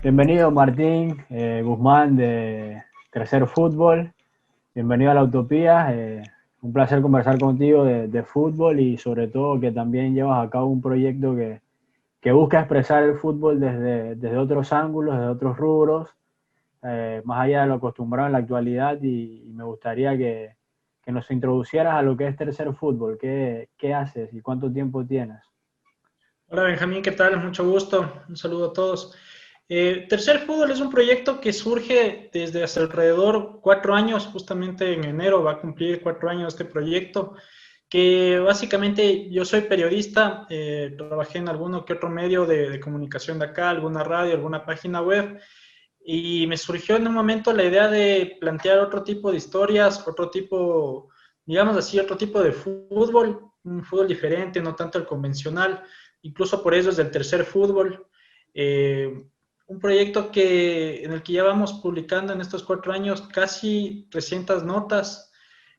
Bienvenido Martín Guzmán de Crecer Fútbol, bienvenido a la Utopía, un placer conversar contigo de fútbol y sobre todo que también llevas a cabo un proyecto que busca expresar el fútbol desde otros ángulos, desde otros rubros, más allá de lo acostumbrado en la actualidad y me gustaría que nos introducieras a lo que es Tercer Fútbol, qué haces y cuánto tiempo tienes. Hola Benjamín, ¿qué tal? Mucho gusto. Un saludo a todos. Tercer Fútbol es un proyecto que surge desde hace alrededor 4 años, justamente en enero va a cumplir 4 años este proyecto, que básicamente yo soy periodista, trabajé en alguno que otro medio de comunicación de acá, alguna radio, alguna página web, y me surgió en un momento la idea de plantear otro tipo de historias, otro tipo, digamos así, otro tipo de fútbol, un fútbol diferente, no tanto el convencional, incluso por eso es del Tercer Fútbol. Un proyecto en el que ya vamos publicando en estos 4 años casi 300 notas,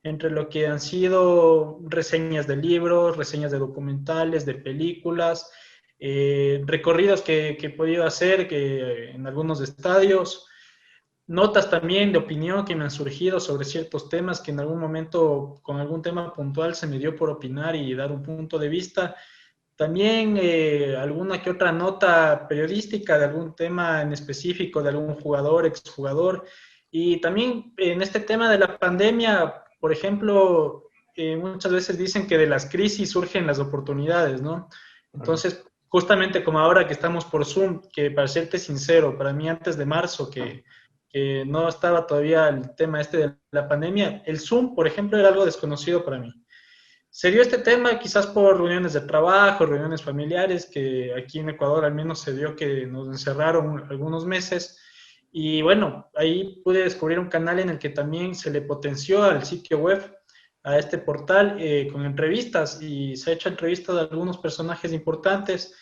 entre lo que han sido reseñas de libros, reseñas de documentales, de películas, recorridos que he podido hacer en algunos estadios, notas también de opinión que me han surgido sobre ciertos temas que en algún momento con algún tema puntual se me dio por opinar y dar un punto de vista. También alguna que otra nota periodística de algún tema en específico, de algún jugador, exjugador. Y también en este tema de la pandemia, por ejemplo, muchas veces dicen que de las crisis surgen las oportunidades, ¿no? Entonces, justamente como ahora que estamos por Zoom, que para serte sincero, para mí antes de marzo, que no estaba todavía el tema este de la pandemia, el Zoom, por ejemplo, era algo desconocido para mí. Se dio este tema quizás por reuniones de trabajo, reuniones familiares, que aquí en Ecuador al menos se dio que nos encerraron algunos meses. Y bueno, ahí pude descubrir un canal en el que también se le potenció al sitio web, a este portal, con entrevistas y se ha hecho entrevistas de algunos personajes importantes,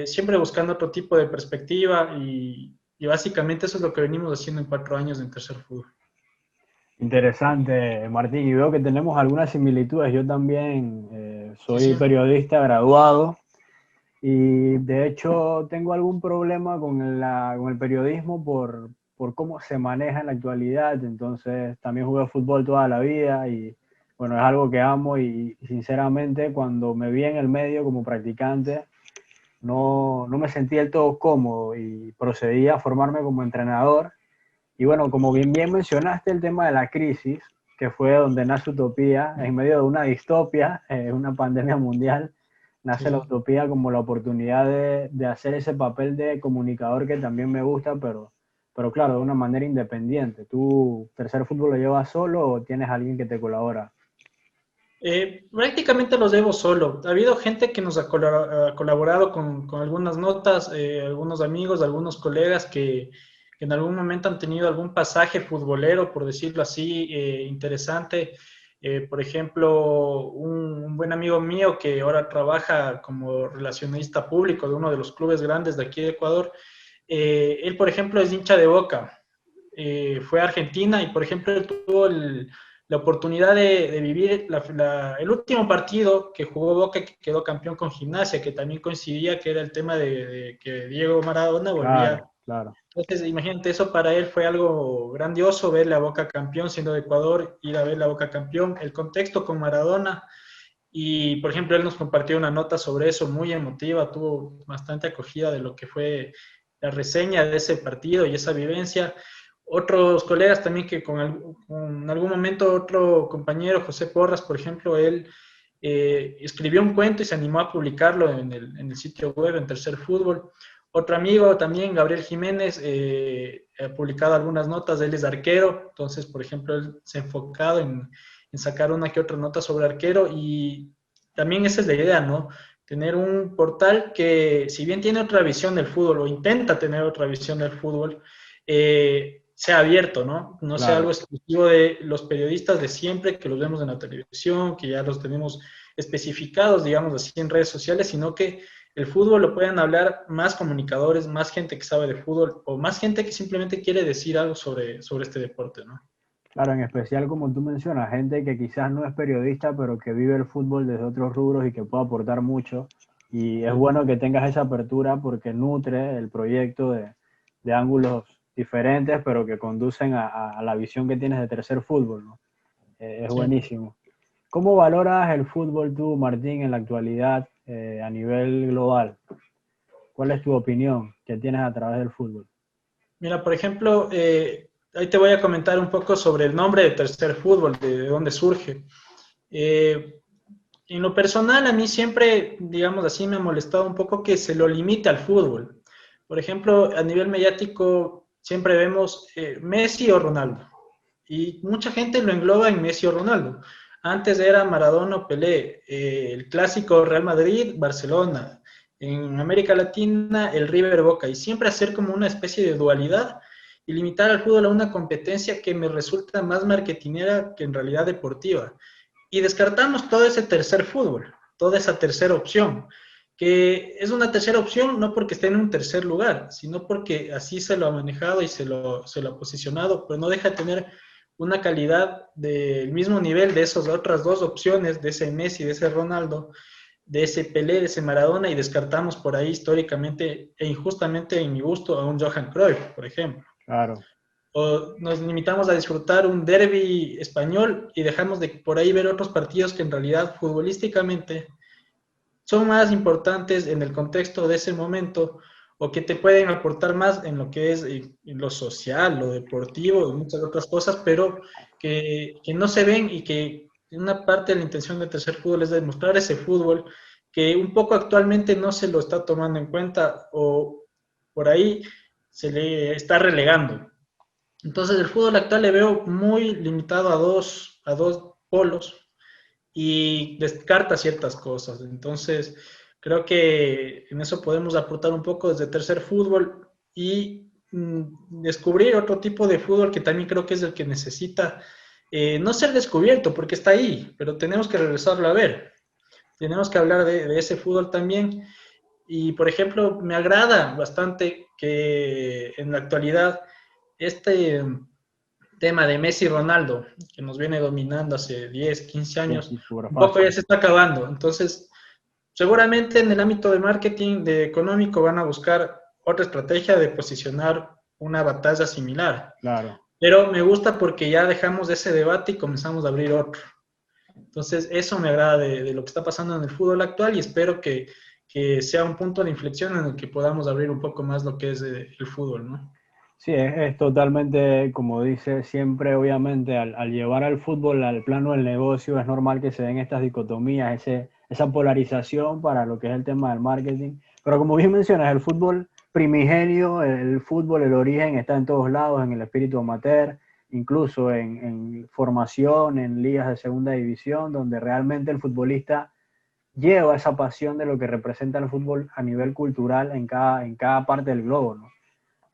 siempre buscando otro tipo de perspectiva y básicamente eso es lo que venimos haciendo en 4 años en Tercer Fútbol. Interesante, Martín, y veo que tenemos algunas similitudes. Yo también Sí, soy sí. periodista graduado y de hecho tengo algún problema con el periodismo por cómo se maneja en la actualidad. Entonces también jugué fútbol toda la vida y bueno, es algo que amo y sinceramente cuando me vi en el medio como practicante no me sentí del todo cómodo y procedí a formarme como entrenador. Y bueno, como bien mencionaste el tema de la crisis, que fue donde nace Utopía, en medio de una distopia, una pandemia mundial, Sí, nace la sí. Utopía como la oportunidad de hacer ese papel de comunicador que también me gusta, pero claro, de una manera independiente. ¿Tú Tercer Fútbol lo llevas solo o tienes alguien que te colabora? Prácticamente los debo solo. Ha habido gente que nos ha colaborado con algunas notas, algunos amigos, algunos colegas que en algún momento han tenido algún pasaje futbolero, por decirlo así, interesante. Por ejemplo, un buen amigo mío que ahora trabaja como relacionista público de uno de los clubes grandes de aquí de Ecuador, él, por ejemplo, es hincha de Boca. Fue a Argentina y, por ejemplo, él tuvo la oportunidad de vivir el último partido que jugó Boca, que quedó campeón con Gimnasia, que también coincidía que era el tema de que Diego Maradona volvía. Claro, claro. Entonces, imagínate, eso para él fue algo grandioso, ver la Boca campeón siendo de Ecuador, ir a ver la Boca campeón, el contexto con Maradona. Y, por ejemplo, él nos compartió una nota sobre eso muy emotiva, tuvo bastante acogida de lo que fue la reseña de ese partido y esa vivencia. Otros colegas también que con algún momento otro compañero, José Porras, por ejemplo, él escribió un cuento y se animó a publicarlo en el sitio web, en Tercer Fútbol. Otro amigo también, Gabriel Jiménez, ha publicado algunas notas, él es arquero, entonces, por ejemplo, él se ha enfocado en sacar una que otra nota sobre arquero y también esa es la idea, ¿no? Tener un portal que, si bien tiene otra visión del fútbol o intenta tener otra visión del fútbol, sea abierto, ¿no? No sea algo Claro. exclusivo de los periodistas de siempre, que los vemos en la televisión, que ya los tenemos especificados, digamos así, en redes sociales, sino que el fútbol lo puedan hablar más comunicadores, más gente que sabe de fútbol o más gente que simplemente quiere decir algo sobre este deporte, ¿no? Claro, en especial como tú mencionas, gente que quizás no es periodista, pero que vive el fútbol desde otros rubros y que puede aportar mucho. Y es bueno que tengas esa apertura porque nutre el proyecto de ángulos diferentes, pero que conducen a la visión que tienes de Tercer Fútbol, ¿no? Es Sí. buenísimo. ¿Cómo valoras el fútbol tú, Martín, en la actualidad a nivel global? ¿Cuál es tu opinión que tienes a través del fútbol? Mira, por ejemplo, ahí te voy a comentar un poco sobre el nombre de Tercer Fútbol, de dónde surge. Eh, en lo personal, a mí siempre, digamos así, me ha molestado un poco que se lo limite al fútbol. Por ejemplo, a nivel mediático, siempre vemos Messi o Ronaldo. Y mucha gente lo engloba en Messi o Ronaldo. Antes era Maradona o Pelé, el clásico Real Madrid, Barcelona. En América Latina, el River Boca. Y siempre hacer como una especie de dualidad y limitar al fútbol a una competencia que me resulta más marketinera que en realidad deportiva. Y descartamos todo ese tercer fútbol, toda esa tercera opción, que es una tercera opción no porque esté en un tercer lugar, sino porque así se lo ha manejado y se lo ha posicionado, pero no deja de tener una calidad del mismo nivel de esas otras dos opciones, de ese Messi, de ese Ronaldo, de ese Pelé, de ese Maradona, y descartamos por ahí históricamente e injustamente en mi gusto a un Johan Cruyff, por ejemplo. Claro. O nos limitamos a disfrutar un derby español y dejamos de por ahí ver otros partidos que en realidad futbolísticamente son más importantes en el contexto de ese momento o que te pueden aportar más en lo que es en lo social, lo deportivo y muchas otras cosas, pero que no se ven y que una parte de la intención de Tercer Fútbol es demostrar ese fútbol que un poco actualmente no se lo está tomando en cuenta o por ahí se le está relegando. Entonces el fútbol actual le veo muy limitado a dos polos y descarta ciertas cosas. Entonces creo que en eso podemos aportar un poco desde Tercer Fútbol y descubrir otro tipo de fútbol que también creo que es el que necesita no ser descubierto porque está ahí, pero tenemos que regresarlo a ver. Tenemos que hablar de ese fútbol también. Y, por ejemplo, me agrada bastante que en la actualidad este tema de Messi y Ronaldo, que nos viene dominando hace 10, 15 Sí, años, sí, súper un poco ya fácil. se está acabando. Entonces, seguramente en el ámbito de marketing, de económico, van a buscar otra estrategia de posicionar una batalla similar. Claro. Pero me gusta porque ya dejamos ese debate y comenzamos a abrir otro. Entonces, eso me agrada de lo que está pasando en el fútbol actual y espero que sea un punto de inflexión en el que podamos abrir un poco más lo que es el fútbol, ¿no? Sí, es totalmente, como dice, siempre obviamente al llevar al fútbol al plano del negocio es normal que se den estas dicotomías, esa polarización para lo que es el tema del marketing. Pero como bien mencionas, el fútbol primigenio, el fútbol, el origen está en todos lados, en el espíritu amateur, incluso en formación, en ligas de segunda división, donde realmente el futbolista lleva esa pasión de lo que representa el fútbol a nivel cultural en cada parte del globo, ¿no?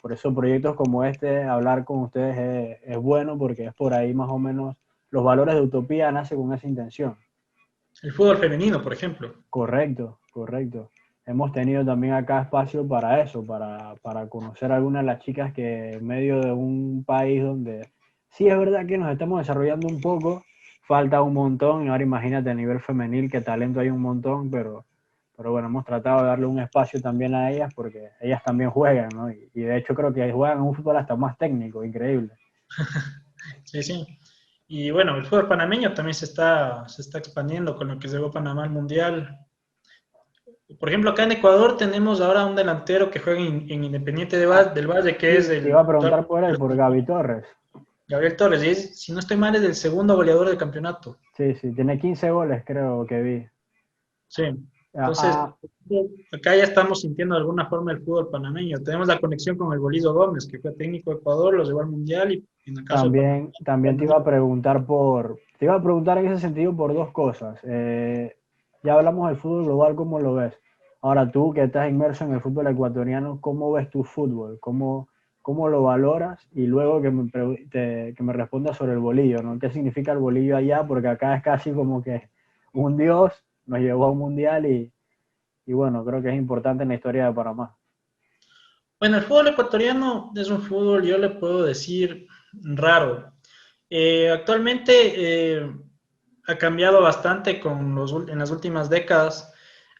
Por eso proyectos como este, hablar con ustedes es bueno porque es por ahí más o menos los valores de Utopía nacen con esa intención. El fútbol femenino, por ejemplo. Correcto, correcto. Hemos tenido también acá espacio para eso, para conocer a algunas de las chicas que en medio de un país donde sí es verdad que nos estamos desarrollando un poco, falta un montón, y ahora imagínate a nivel femenil que talento hay un montón, pero bueno, hemos tratado de darle un espacio también a ellas porque ellas también juegan, ¿no? Y de hecho creo que juegan un fútbol hasta más técnico, increíble. Sí, sí. Y bueno, el fútbol panameño también se está expandiendo con lo que llegó Panamá al Mundial. Por ejemplo, acá en Ecuador tenemos ahora un delantero que juega en Independiente Ah, del Valle, que es sí, te iba el a preguntar por él, por Gaby Torres. Gabriel Torres. Y es, si no estoy mal, es el segundo goleador del campeonato. Sí, sí, tiene 15 goles creo que vi. Sí. Ah, Entonces, ah, acá ya estamos sintiendo de alguna forma el fútbol panameño. Tenemos la conexión con el Bolillo Gómez, que fue técnico de Ecuador, los llevó al Mundial y en el caso de Panamá. también te iba a preguntar en ese sentido por dos cosas. Ya hablamos del fútbol global, ¿cómo lo ves? Ahora tú que estás inmerso en el fútbol ecuatoriano, ¿cómo ves tu fútbol? ¿Cómo lo valoras? Y luego que me respondas sobre el bolillo, ¿no? ¿Qué significa el bolillo allá? Porque acá es casi como que un dios nos llevó a un mundial y bueno, creo que es importante en la historia de Panamá. Bueno, el fútbol ecuatoriano es un fútbol, yo le puedo decir, raro. Actualmente ha cambiado bastante en las últimas décadas.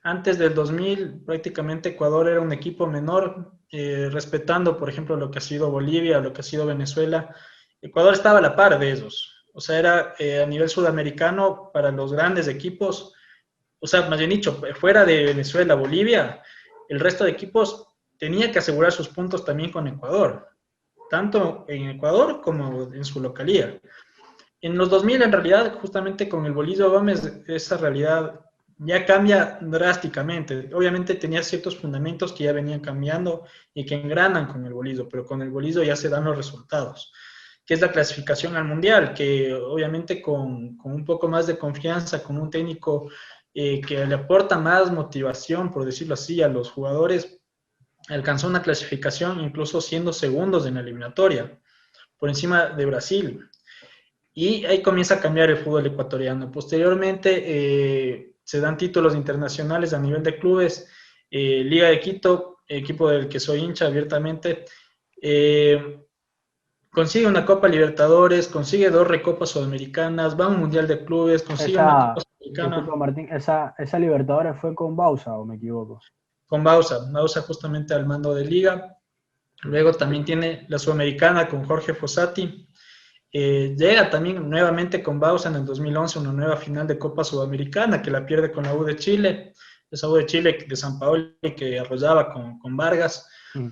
Antes del 2000, prácticamente Ecuador era un equipo menor, respetando, por ejemplo, lo que ha sido Bolivia, lo que ha sido Venezuela. Ecuador estaba a la par de esos. O sea, era a nivel sudamericano para los grandes equipos, o sea, más bien dicho, fuera de Venezuela, Bolivia, el resto de equipos tenía que asegurar sus puntos también con Ecuador, tanto en Ecuador como en su localía. En los 2000, en realidad, justamente con el Bolillo Gómez, esa realidad ya cambia drásticamente. Obviamente tenía ciertos fundamentos que ya venían cambiando y que engranan con el Bolillo, pero con el Bolillo ya se dan los resultados, que es la clasificación al Mundial, que obviamente con un poco más de confianza, con un técnico que le aporta más motivación, por decirlo así, a los jugadores, alcanzó una clasificación incluso siendo segundos en la eliminatoria, por encima de Brasil. Y ahí comienza a cambiar el fútbol ecuatoriano. Posteriormente se dan títulos internacionales a nivel de clubes. Liga de Quito, equipo del que soy hincha abiertamente, consigue una Copa Libertadores, consigue 2 Recopas Sudamericanas, va a un Mundial de Clubes, consigue una Copa Disculpa Sudamericana. Martín, esa Libertadores fue con Bausa, ¿o me equivoco? Con Bausa justamente al mando de Liga. Luego también tiene la Sudamericana con Jorge Fossati. Llega también nuevamente con Bausa en el 2011 una nueva final de Copa Sudamericana que la pierde con la U de Chile, esa U de Chile de San Paolo que arrollaba con Vargas. Mm.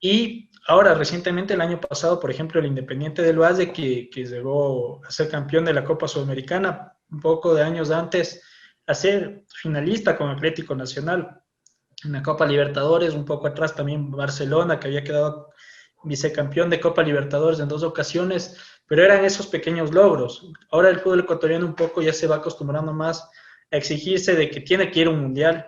Y ahora recientemente el año pasado, por ejemplo, el Independiente del Valle que llegó a ser campeón de la Copa Sudamericana, un poco de años antes, a ser finalista con Atlético Nacional en la Copa Libertadores, un poco atrás también Barcelona que había quedado vicecampeón de Copa Libertadores en 2 ocasiones, pero eran esos pequeños logros. Ahora el fútbol ecuatoriano un poco ya se va acostumbrando más a exigirse de que tiene que ir a un mundial.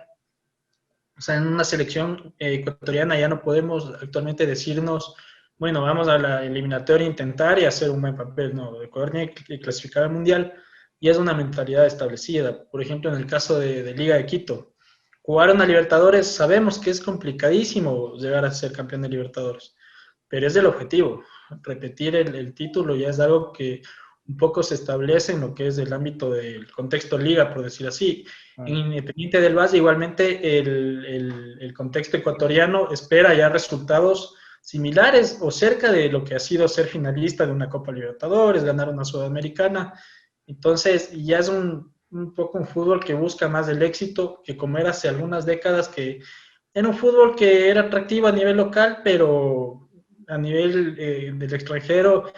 O sea, en una selección ecuatoriana ya no podemos actualmente decirnos, bueno, vamos a la eliminatoria a intentar y hacer un buen papel. No, Ecuador tiene que clasificar al mundial y es una mentalidad establecida. Por ejemplo, en el caso de Liga de Quito, jugar una Libertadores, sabemos que es complicadísimo llegar a ser campeón de Libertadores, pero es el objetivo. Repetir el título ya es algo que un poco se establece en lo que es el ámbito del contexto liga, por decir así. En Independiente del Valle, igualmente, el contexto ecuatoriano espera ya resultados similares o cerca de lo que ha sido ser finalista de una Copa Libertadores, ganar una Sudamericana. Entonces, ya es un poco un fútbol que busca más el éxito que como era hace algunas décadas, que era un fútbol que era atractivo a nivel local, pero a nivel del extranjero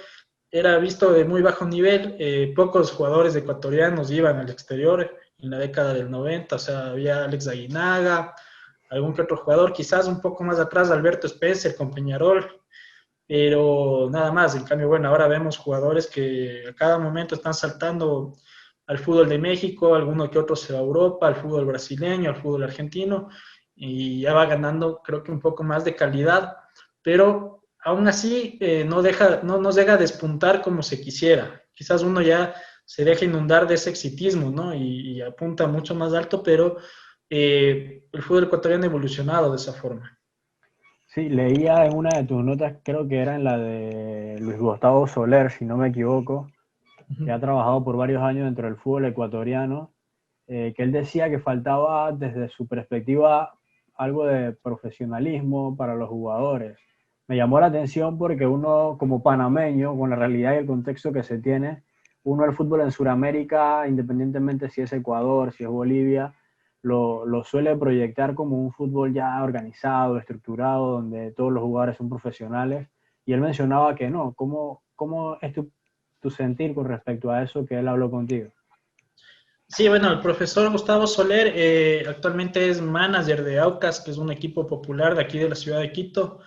era visto de muy bajo nivel. Pocos jugadores ecuatorianos iban al exterior en la década del 90, o sea, había Alex Aguinaga, algún que otro jugador, quizás un poco más atrás Alberto Spencer con Peñarol, pero nada más. En cambio, bueno, ahora vemos jugadores que a cada momento están saltando al fútbol de México, alguno que otro se va a Europa, al fútbol brasileño, al fútbol argentino, y ya va ganando, creo que un poco más de calidad, pero aún así no nos llega a despuntar como se quisiera. Quizás uno ya se deja inundar de ese exitismo, ¿no? Y apunta mucho más alto, pero el fútbol ecuatoriano ha evolucionado de esa forma. Sí, leía en una de tus notas, creo que era en la de Luis Gustavo Soler, si no me equivoco, que ha trabajado por varios años dentro del fútbol ecuatoriano, que él decía que faltaba desde su perspectiva algo de profesionalismo para los jugadores. Me llamó la atención porque uno como panameño, con la realidad y el contexto que se tiene, uno el fútbol en Sudamérica, independientemente si es Ecuador, si es Bolivia, lo suele proyectar como un fútbol ya organizado, estructurado, donde todos los jugadores son profesionales. Y él mencionaba que no. ¿Cómo es tu sentir con respecto a eso que él habló contigo? Sí, bueno, el profesor Gustavo Soler actualmente es manager de Aucas, que es un equipo popular de aquí de la ciudad de Quito.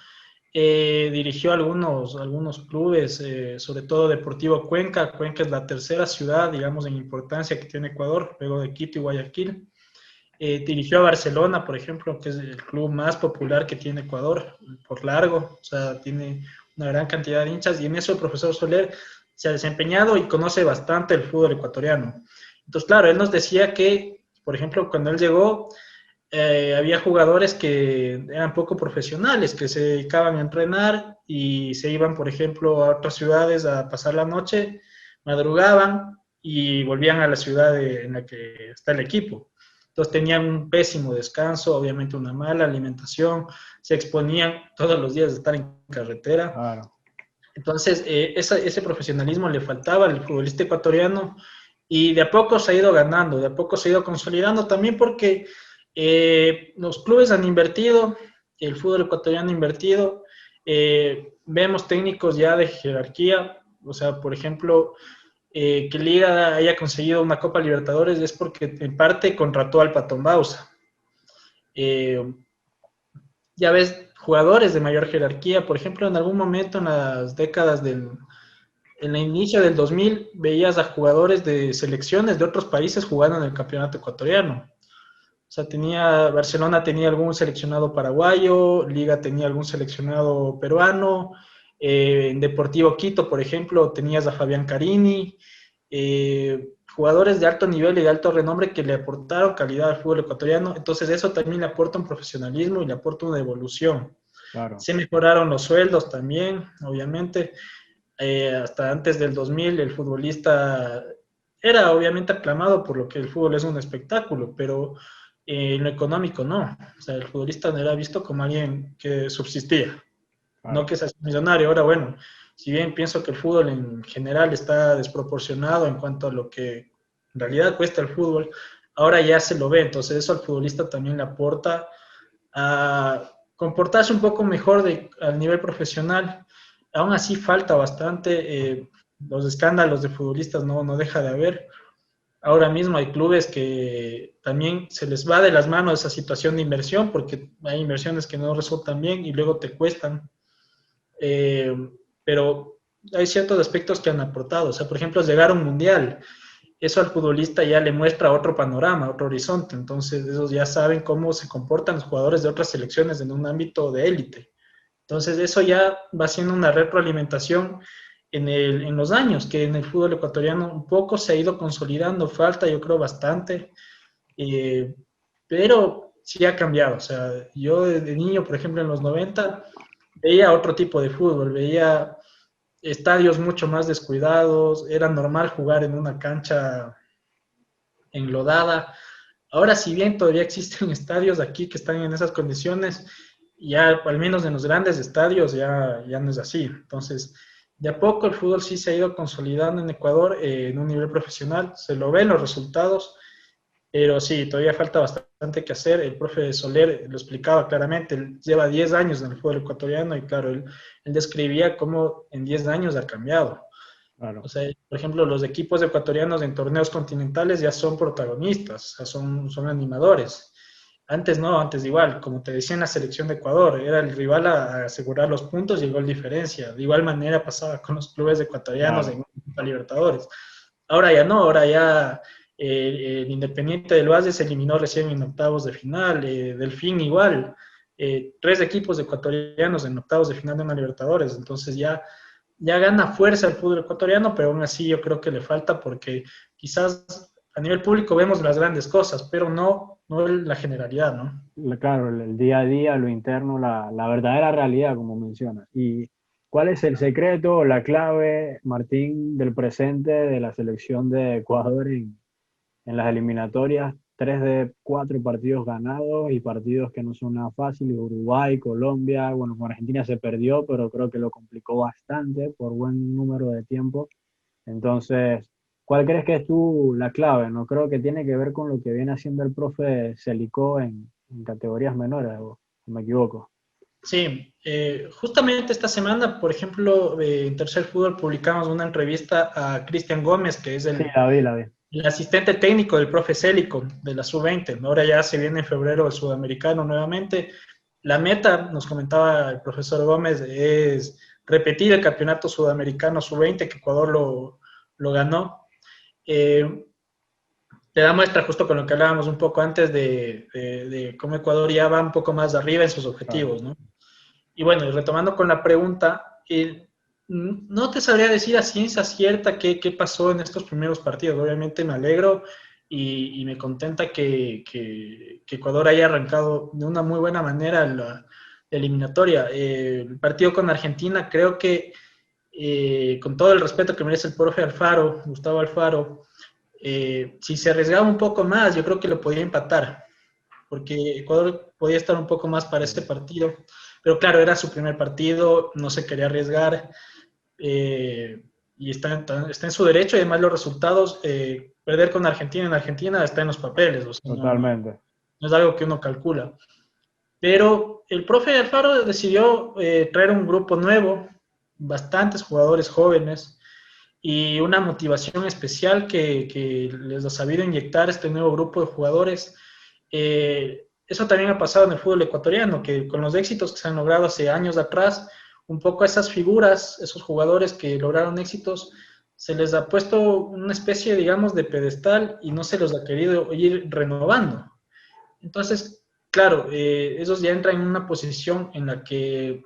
Dirigió algunos clubes, sobre todo Deportivo Cuenca. Cuenca es la tercera ciudad, digamos, en importancia que tiene Ecuador, luego de Quito y Guayaquil. Dirigió a Barcelona, por ejemplo, que es el club más popular que tiene Ecuador, por largo, o sea, tiene una gran cantidad de hinchas, y en eso el profesor Soler se ha desempeñado y conoce bastante el fútbol ecuatoriano. Entonces, claro, él nos decía que, por ejemplo, cuando él llegó, había jugadores que eran poco profesionales, que se dedicaban a entrenar y se iban, por ejemplo, a otras ciudades a pasar la noche, madrugaban y volvían a la ciudad en la que está el equipo. Entonces tenían un pésimo descanso, obviamente una mala alimentación, se exponían todos los días de estar en carretera. Claro. Entonces, ese profesionalismo le faltaba al futbolista ecuatoriano y de a poco se ha ido ganando, de a poco se ha ido consolidando también porque los clubes han invertido, el fútbol ecuatoriano ha invertido, vemos técnicos ya de jerarquía, o sea, por ejemplo, que Liga haya conseguido una Copa Libertadores es porque en parte contrató al Patón Bausa. Ya ves, jugadores de mayor jerarquía, por ejemplo, en algún momento en las décadas en el inicio del 2000, veías a jugadores de selecciones de otros países jugando en el campeonato ecuatoriano. O sea, Barcelona tenía algún seleccionado paraguayo, Liga tenía algún seleccionado peruano, en Deportivo Quito, por ejemplo, tenías a Fabián Carini, jugadores de alto nivel y de alto renombre que le aportaron calidad al fútbol ecuatoriano. Entonces eso también le aporta un profesionalismo y le aporta una evolución. Claro. Se mejoraron los sueldos también, obviamente. Hasta antes del 2000 el futbolista era obviamente aclamado por lo que el fútbol es un espectáculo, pero en lo económico no. O sea, el futbolista no era visto como alguien que subsistía, Claro. no que sea millonario. Ahora, bueno, si bien pienso que el fútbol en general está desproporcionado en cuanto a lo que en realidad cuesta el fútbol, ahora ya se lo ve, entonces eso al futbolista también le aporta a comportarse un poco mejor al nivel profesional. Aún así falta bastante, los escándalos de futbolistas no deja de haber. Ahora mismo hay clubes que también se les va de las manos esa situación de inversión porque hay inversiones que no resultan bien y luego te cuestan. Pero hay ciertos aspectos que han aportado. O sea, por ejemplo, llegar a un mundial. Eso al futbolista ya le muestra otro panorama, otro horizonte. Entonces, esos ya saben cómo se comportan los jugadores de otras selecciones en un ámbito de élite. Entonces, eso ya va siendo una retroalimentación en los años, que en el fútbol ecuatoriano un poco se ha ido consolidando, falta yo creo bastante, pero sí ha cambiado. O sea, yo de niño, por ejemplo, en los 90, veía otro tipo de fútbol, veía estadios mucho más descuidados, era normal jugar en una cancha enlodada. Ahora, si bien todavía existen estadios aquí que están en esas condiciones, ya al menos en los grandes estadios ya no es así. Entonces, de a poco el fútbol sí se ha ido consolidando en Ecuador en un nivel profesional, se lo ven los resultados, pero sí, todavía falta bastante que hacer. El profe Soler lo explicaba claramente, él lleva 10 años en el fútbol ecuatoriano y claro, él describía cómo en 10 años ha cambiado. Claro. O sea, por ejemplo, los equipos ecuatorianos en torneos continentales ya son protagonistas, o sea, son animadores. Antes no, antes igual, como te decía en la selección de Ecuador, era el rival a asegurar los puntos y el gol diferencia. De igual manera pasaba con los clubes ecuatorianos Claro. en Libertadores. Ahora ya no, ahora ya el Independiente del Valle se eliminó recién en octavos de final, Delfín igual, 3 equipos ecuatorianos en octavos de final de una Libertadores, entonces ya gana fuerza el fútbol ecuatoriano, pero aún así yo creo que le falta porque quizás a nivel público vemos las grandes cosas, pero no la generalidad, ¿no? Claro, el día a día, lo interno, la verdadera realidad, como mencionas. ¿Y cuál es el secreto o la clave, Martín, del presente de la selección de Ecuador en las eliminatorias? 3 de 4 partidos ganados y partidos que no son nada fáciles. Uruguay, Colombia, bueno, con Argentina se perdió, pero creo que lo complicó bastante por buen número de tiempo. Entonces, ¿cuál crees que es tú la clave? No creo que tiene que ver con lo que viene haciendo el profe Celicó en categorías menores, o me equivoco. Sí, justamente esta semana, por ejemplo, en Tercer Fútbol publicamos una entrevista a Cristian Gómez, que es Sí, la vi, la vi. el asistente técnico del profe Célico de la Sub-20. Ahora ya se viene en febrero el sudamericano nuevamente. La meta, nos comentaba el profesor Gómez, es repetir el campeonato sudamericano Sub-20 que Ecuador lo ganó. Te da muestra justo con lo que hablábamos un poco antes de cómo Ecuador ya va un poco más arriba en sus Claro. objetivos, ¿no? Y bueno, y retomando con la pregunta, no te sabría decir a ciencia cierta qué pasó en estos primeros partidos. Obviamente me alegro y me contenta que Ecuador haya arrancado de una muy buena manera la eliminatoria. El partido con Argentina creo que con todo el respeto que merece el profe Alfaro, Gustavo Alfaro, si se arriesgaba un poco más, yo creo que lo podía empatar, porque Ecuador podía estar un poco más para este partido, pero claro, era su primer partido, no se quería arriesgar, y está en su derecho, y además los resultados, perder con Argentina en Argentina está en los papeles, o sea, Totalmente. no es algo que uno calcula. Pero el profe Alfaro decidió traer un grupo nuevo, bastantes jugadores jóvenes y una motivación especial que les ha sabido inyectar este nuevo grupo de jugadores. Eso también ha pasado en el fútbol ecuatoriano, que con los éxitos que se han logrado hace años atrás, un poco a esas figuras, esos jugadores que lograron éxitos, se les ha puesto una especie, digamos, de pedestal y no se los ha querido ir renovando. Entonces, claro, esos ya entran en una posición en la que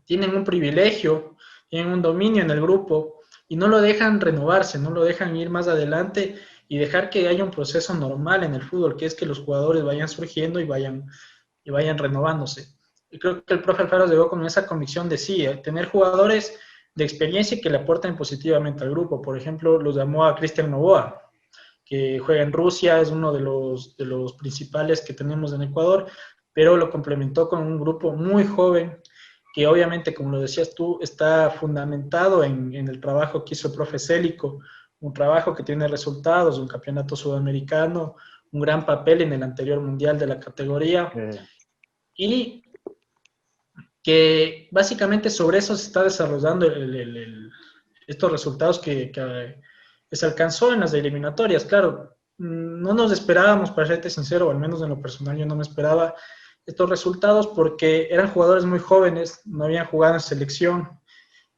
tienen un privilegio, tienen un dominio en el grupo y no lo dejan renovarse, no lo dejan ir más adelante y dejar que haya un proceso normal en el fútbol, que es que los jugadores vayan surgiendo y vayan renovándose. Y creo que el profe Alfaro llegó con esa convicción de sí, tener jugadores de experiencia y que le aporten positivamente al grupo. Por ejemplo, los llamó a Cristian Novoa, que juega en Rusia, es uno de los principales que tenemos en Ecuador, pero lo complementó con un grupo muy joven, que obviamente, como lo decías tú, está fundamentado en el trabajo que hizo el profe Célico, un trabajo que tiene resultados, un campeonato sudamericano, un gran papel en el anterior mundial de la categoría, y que básicamente sobre eso se está desarrollando estos resultados que se alcanzó en las eliminatorias. Claro, no nos esperábamos, para serte sincero, o al menos en lo personal yo no me esperaba estos resultados porque eran jugadores muy jóvenes, no habían jugado en selección.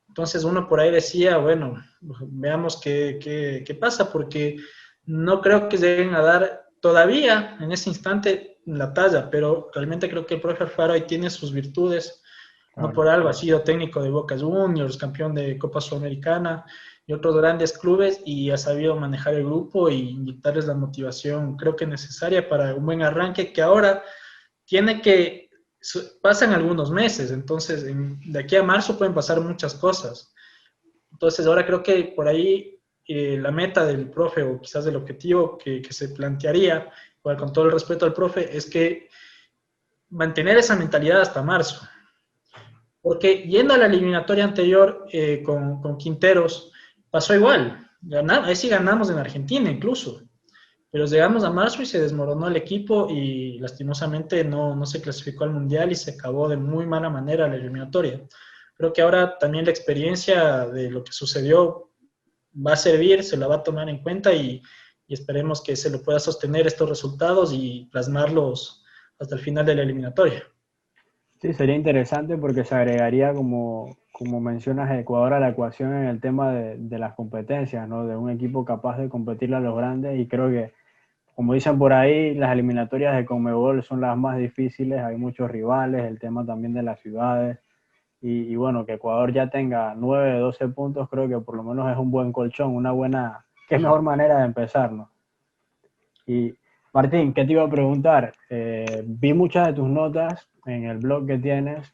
Entonces uno por ahí decía, bueno, veamos qué pasa, porque no creo que lleguen a dar todavía en ese instante la talla, pero realmente creo que el profe Alfaro ahí tiene sus virtudes. No Claro. por algo ha sido técnico de Boca Juniors, campeón de Copa Sudamericana y otros grandes clubes, y ha sabido manejar el grupo y inyectarles la motivación, creo que necesaria para un buen arranque, que ahora tiene que, pasan algunos meses, entonces de aquí a marzo pueden pasar muchas cosas. Entonces ahora creo que por ahí la meta del profe, o quizás el objetivo que se plantearía, igual con todo el respeto al profe, es que mantener esa mentalidad hasta marzo. Porque yendo a la eliminatoria anterior con Quinteros, pasó igual. Ahí sí ganamos en Argentina incluso. Pero llegamos a marzo y se desmoronó el equipo y lastimosamente no se clasificó al Mundial y se acabó de muy mala manera la eliminatoria. Creo que ahora también la experiencia de lo que sucedió va a servir, se la va a tomar en cuenta y esperemos que se lo pueda sostener estos resultados y plasmarlos hasta el final de la eliminatoria. Sí, sería interesante porque se agregaría, como mencionas, Ecuador a la ecuación en el tema de las competencias, ¿no? De un equipo capaz de competirle a los grandes, y creo que, como dicen por ahí, las eliminatorias de Conmebol son las más difíciles, hay muchos rivales, el tema también de las ciudades, y bueno, que Ecuador ya tenga 9, 12 puntos, creo que por lo menos es un buen colchón, una buena, qué mejor manera de empezar, ¿no? Y Martín, ¿qué te iba a preguntar? Vi muchas de tus notas en el blog que tienes.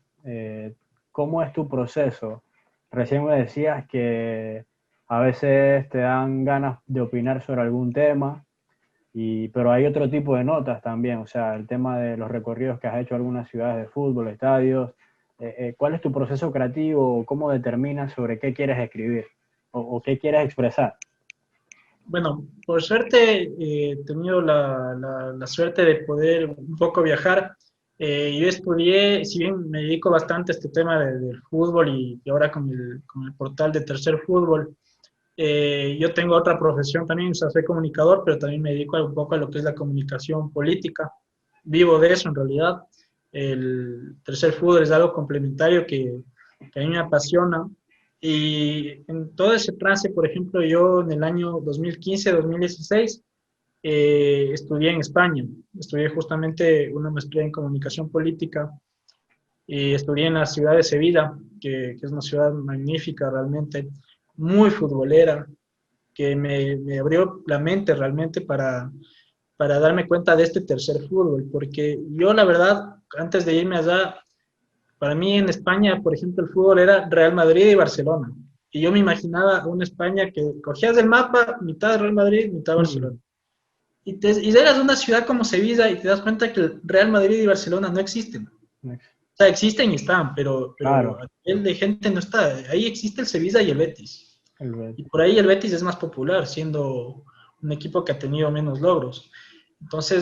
¿Cómo es tu proceso? Recién me decías que a veces te dan ganas de opinar sobre algún tema, pero hay otro tipo de notas también, o sea, el tema de los recorridos que has hecho a algunas ciudades de fútbol, estadios. ¿Cuál es tu proceso creativo? ¿Cómo determinas sobre qué quieres escribir o qué quieres expresar? Bueno, por suerte he tenido la suerte de poder un poco viajar. Yo estudié, si bien me dedico bastante a este tema del fútbol y ahora con el portal de Tercer Fútbol, yo tengo otra profesión también, o sea, soy comunicador, pero también me dedico un poco a lo que es la comunicación política. Vivo de eso en realidad. El Tercer Fútbol es algo complementario que a mí me apasiona. Y en todo ese trance, por ejemplo, yo en el año 2015-2016 estudié en España. Estudié justamente una maestría en comunicación política y estudié en la ciudad de Sevilla, que es una ciudad magnífica realmente, muy futbolera, que me abrió la mente realmente para darme cuenta de este tercer fútbol, porque yo la verdad, antes de irme allá, Para mí en España, por ejemplo, el fútbol era Real Madrid y Barcelona. Y yo me imaginaba una España que cogías del mapa, mitad Real Madrid, mitad Barcelona. Mm, Y llegas a una ciudad como Sevilla y te das cuenta que el Real Madrid y Barcelona no existen. O sea, existen y están, pero claro, a nivel de gente no está. Ahí existe el Sevilla y el Betis. el Y Betis. por ahí el Betis es más popular, siendo un equipo que ha tenido menos logros. Entonces,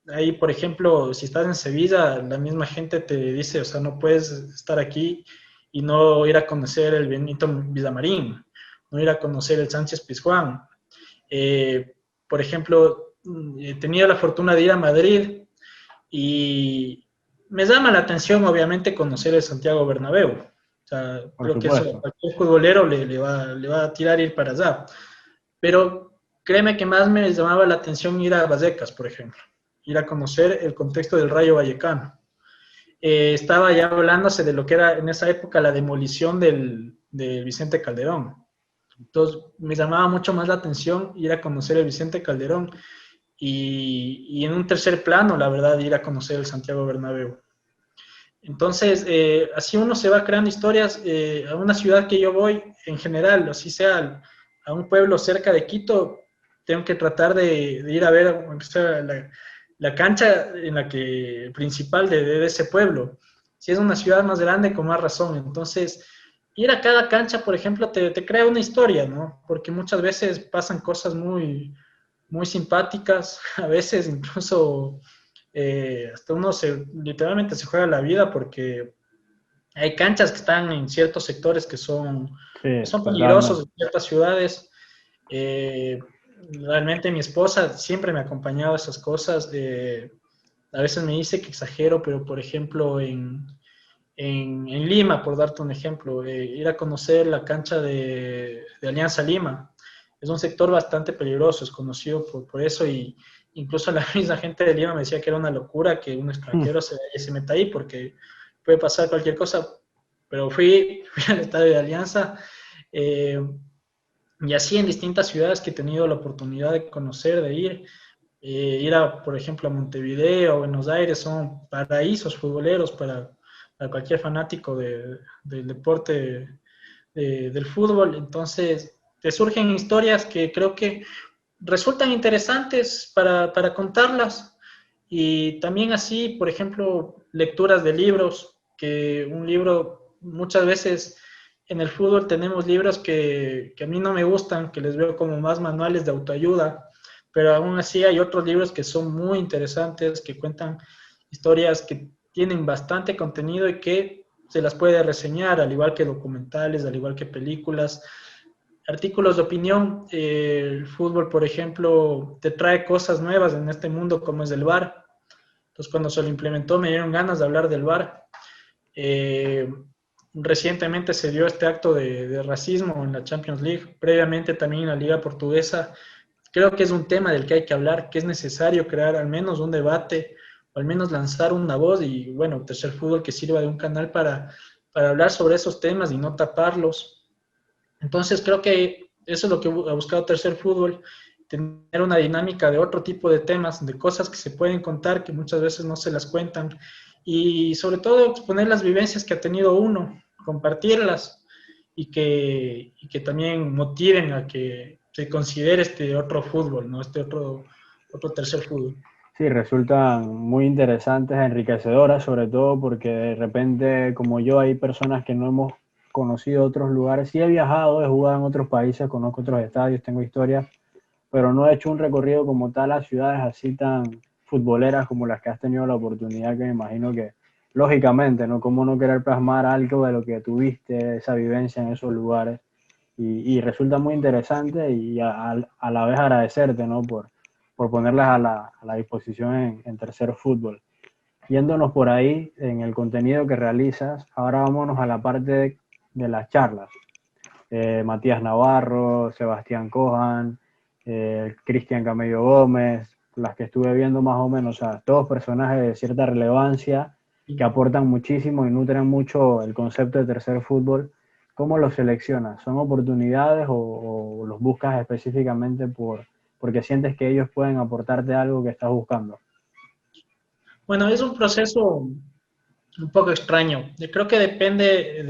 ahí, por ejemplo, si estás en Sevilla, la misma gente te dice, o sea, no puedes estar aquí y no ir a conocer el Benito Villamarín, no ir a conocer el Sánchez Pizjuán. Por ejemplo, he tenido la fortuna de ir a Madrid y me llama la atención, obviamente, conocer el Santiago Bernabéu. O sea, Por creo que eso a supuesto. cualquier futbolero le va a tirar ir para allá. Pero créeme que más me llamaba la atención ir a Vallecas, por ejemplo, ir a conocer el contexto del Rayo Vallecano. Estaba ya hablándose de lo que era en esa época la demolición del Vicente Calderón. Entonces me llamaba mucho más la atención ir a conocer el Vicente Calderón y en un tercer plano, la verdad, ir a conocer el Santiago Bernabéu. Entonces, así uno se va creando historias a una ciudad que yo voy, en general, así sea a un pueblo cerca de Quito, tengo que tratar de ir a ver aunque sea la cancha en la que, principal de ese pueblo. Si es una ciudad más grande, con más razón. Entonces, ir a cada cancha, por ejemplo, te crea una historia, ¿no? Porque muchas veces pasan cosas muy simpáticas, a veces incluso hasta uno literalmente se juega la vida porque hay canchas que están en ciertos sectores Sí, que son peligrosos totalmente. en ciertas ciudades. Eh, Realmente mi esposa siempre me ha acompañado a esas cosas. A veces me dice que exagero, pero por ejemplo en Lima, por darte un ejemplo, ir a conocer la cancha de Alianza Lima. Es un sector bastante peligroso, es conocido por eso y incluso la misma gente de Lima me decía que era una locura que un extranjero se meta ahí porque puede pasar cualquier cosa. Pero fui al estadio de Alianza eh, y así en distintas ciudades que he tenido la oportunidad de conocer, de ir. Ir a, por ejemplo, a Montevideo o Buenos Aires son paraísos futboleros para cualquier fanático del deporte del fútbol. Entonces, te surgen historias que creo que resultan interesantes para contarlas. Y también así, por ejemplo, lecturas de libros, que un libro muchas veces en el fútbol tenemos libros que a mí no me gustan, que les veo como más manuales de autoayuda, pero aún así hay otros libros que son muy interesantes, que cuentan historias que tienen bastante contenido y que se las puede reseñar, al igual que documentales, al igual que películas, artículos de opinión. El fútbol, por ejemplo, te trae cosas nuevas en este mundo como es el VAR. Entonces, cuando se lo implementó, me dieron ganas de hablar del VAR. Eh, Recientemente se dio este acto de racismo en la Champions League, previamente también en la Liga Portuguesa. Creo que es un tema del que hay que hablar, que es necesario crear al menos un debate, o al menos lanzar una voz y, bueno, Tercer Fútbol que sirva de un canal para hablar sobre esos temas y no taparlos. Entonces creo que eso es lo que ha buscado Tercer Fútbol, tener una dinámica de otro tipo de temas, de cosas que se pueden contar, que muchas veces no se las cuentan, y sobre todo exponer las vivencias que ha tenido uno, compartirlas y que también motiven a que se considere este otro fútbol, ¿no? Este otro tercer fútbol. Sí, resultan muy interesantes, enriquecedoras, sobre todo porque de repente, como yo, hay personas que no hemos conocido otros lugares. Sí he viajado, he jugado en otros países, conozco otros estadios, tengo historias, pero no he hecho un recorrido como tal a ciudades así tan futboleras como las que has tenido la oportunidad, que me imagino que, lógicamente, ¿no? Cómo no querer plasmar algo de lo que tuviste, esa vivencia en esos lugares. Y resulta muy interesante y a la vez agradecerte, ¿no? Por ponerlas a la disposición en Tercer Fútbol. Yéndonos por ahí en el contenido que realizas, ahora vámonos a la parte de las charlas. Matías Navarro, Sebastián Cojan, Cristian Camello Gómez, las que estuve viendo más o menos, o sea, todos personajes de cierta relevancia que aportan muchísimo y nutren mucho el concepto de tercer fútbol. ¿Cómo los seleccionas? ¿Son oportunidades o los buscas específicamente porque sientes que ellos pueden aportarte algo que estás buscando? Bueno, es un proceso un poco extraño. Yo creo que depende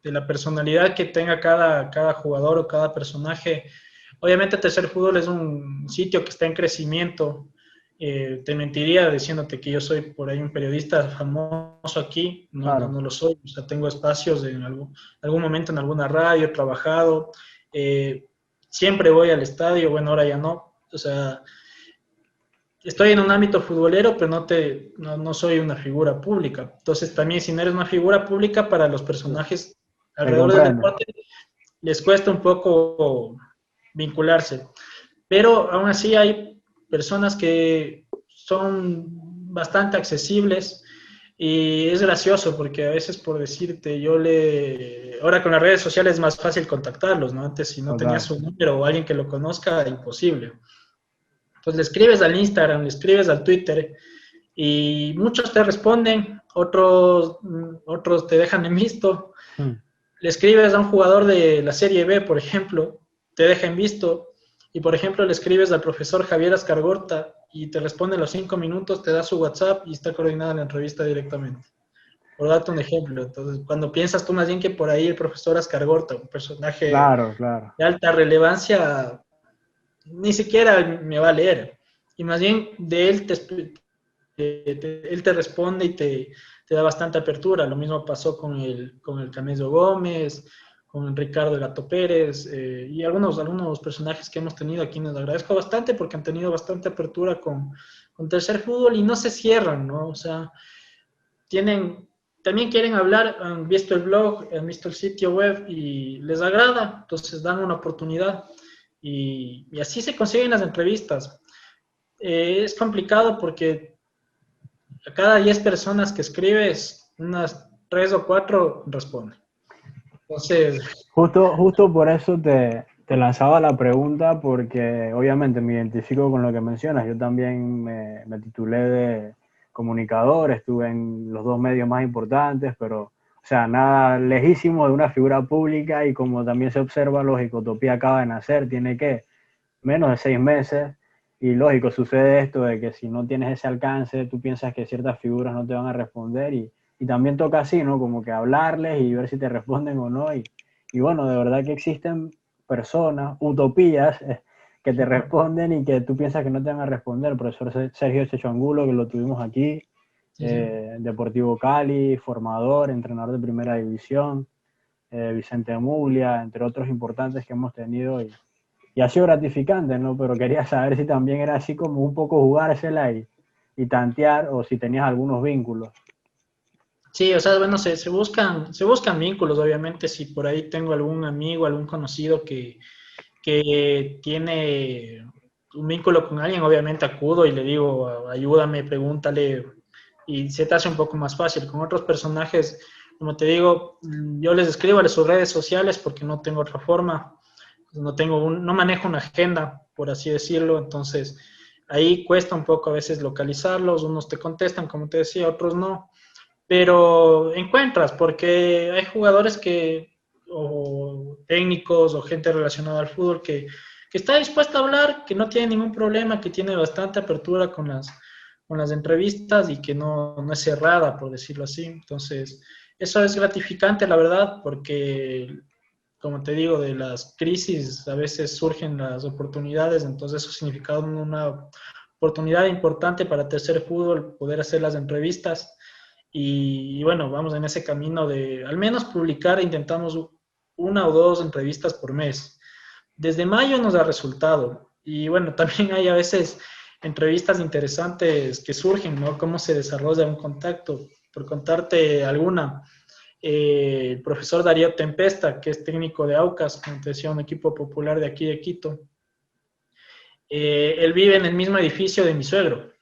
de la personalidad que tenga cada jugador o cada personaje. Obviamente Tercer Fútbol es un sitio que está en crecimiento. Te mentiría diciéndote que yo soy por ahí un periodista famoso aquí. No, no, Claro, no lo soy. O sea, tengo espacios en algún momento en alguna radio, he trabajado. Eh, Siempre voy al estadio. Bueno, ahora ya no. O sea, estoy en un ámbito futbolero, pero no soy una figura pública. Entonces, también si no eres una figura pública, para los sí, personajes te alrededor del comprendo. deporte les cuesta un poco vincularse. Pero aún así hay personas que son bastante accesibles y es gracioso porque a veces por decirte, ahora con las redes sociales es más fácil contactarlos, ¿no? Antes si no tenías Total. su número o alguien que lo conozca, imposible. Pues le escribes al Instagram, le escribes al Twitter y muchos te responden, otros te dejan en visto. Mm. Le escribes a un jugador de la Serie B, por ejemplo, te deja en visto. Y por ejemplo, le escribes al profesor Javier Ascargorta y te responde en los 5 minutos, te da su WhatsApp y está coordinada la entrevista directamente. Por darte un ejemplo. Entonces, cuando piensas tú más bien que por ahí el profesor Ascargorta, un personaje Claro, claro. de alta relevancia, ni siquiera me va a leer. Y más bien de él él te responde y te da bastante apertura. Lo mismo pasó con el Camello Gómez, con Ricardo el Gato Pérez y algunos personajes que hemos tenido aquí. Les agradezco bastante porque han tenido bastante apertura con Tercer Fútbol y no se cierran, ¿no? O sea, también quieren hablar, han visto el blog, han visto el sitio web y les agrada, entonces dan una oportunidad y así se consiguen las entrevistas. Es complicado porque a cada 10 personas que escribes, unas 3 o 4 responden. Entonces, Justo por eso te lanzaba la pregunta, porque obviamente me identifico con lo que mencionas. Yo también me titulé de comunicador, estuve en los dos medios más importantes, pero, o sea, nada lejísimo de una figura pública y como también se observa, lógico, Utopía acaba de nacer, tiene que menos de 6 meses y lógico, sucede esto de que si no tienes ese alcance, tú piensas que ciertas figuras no te van a responder y también toca así, ¿no? Como que hablarles y ver si te responden o no y bueno, de verdad que existen personas, utopías, que te responden y que tú piensas que no te van a responder. El profesor Sergio Checho Angulo, que lo tuvimos aquí, sí, sí. Deportivo Cali, formador, entrenador de primera división, Vicente Muglia, entre otros importantes que hemos tenido y ha sido gratificante, ¿no? Pero quería saber si también era así como un poco jugársela y tantear o si tenías algunos vínculos. Sí, o sea, bueno, se buscan vínculos, obviamente, si por ahí tengo algún amigo, algún conocido que tiene un vínculo con alguien, obviamente acudo y le digo, ayúdame, pregúntale, y se te hace un poco más fácil. Con otros personajes, como te digo, yo les escribo a sus redes sociales porque no tengo otra forma, no manejo una agenda, por así decirlo, entonces ahí cuesta un poco a veces localizarlos, unos te contestan, como te decía, otros no, pero encuentras, porque hay jugadores o técnicos, o gente relacionada al fútbol que está dispuesta a hablar, que no tiene ningún problema, que tiene bastante apertura con las entrevistas y que no es cerrada, por decirlo así. Entonces, eso es gratificante, la verdad, porque, como te digo, de las crisis a veces surgen las oportunidades, entonces eso significa una oportunidad importante para Tercer Fútbol poder hacer las entrevistas y bueno, vamos en ese camino de al menos publicar, intentamos una o dos entrevistas por mes. Desde mayo nos ha resultado y bueno, también hay a veces entrevistas interesantes que surgen, ¿no? Cómo se desarrolla un contacto. Por contarte alguna, el profesor Darío Tempesta, que es técnico de Aucas, como te decía, un equipo popular de aquí de Quito, él vive en el mismo edificio de mi suegro.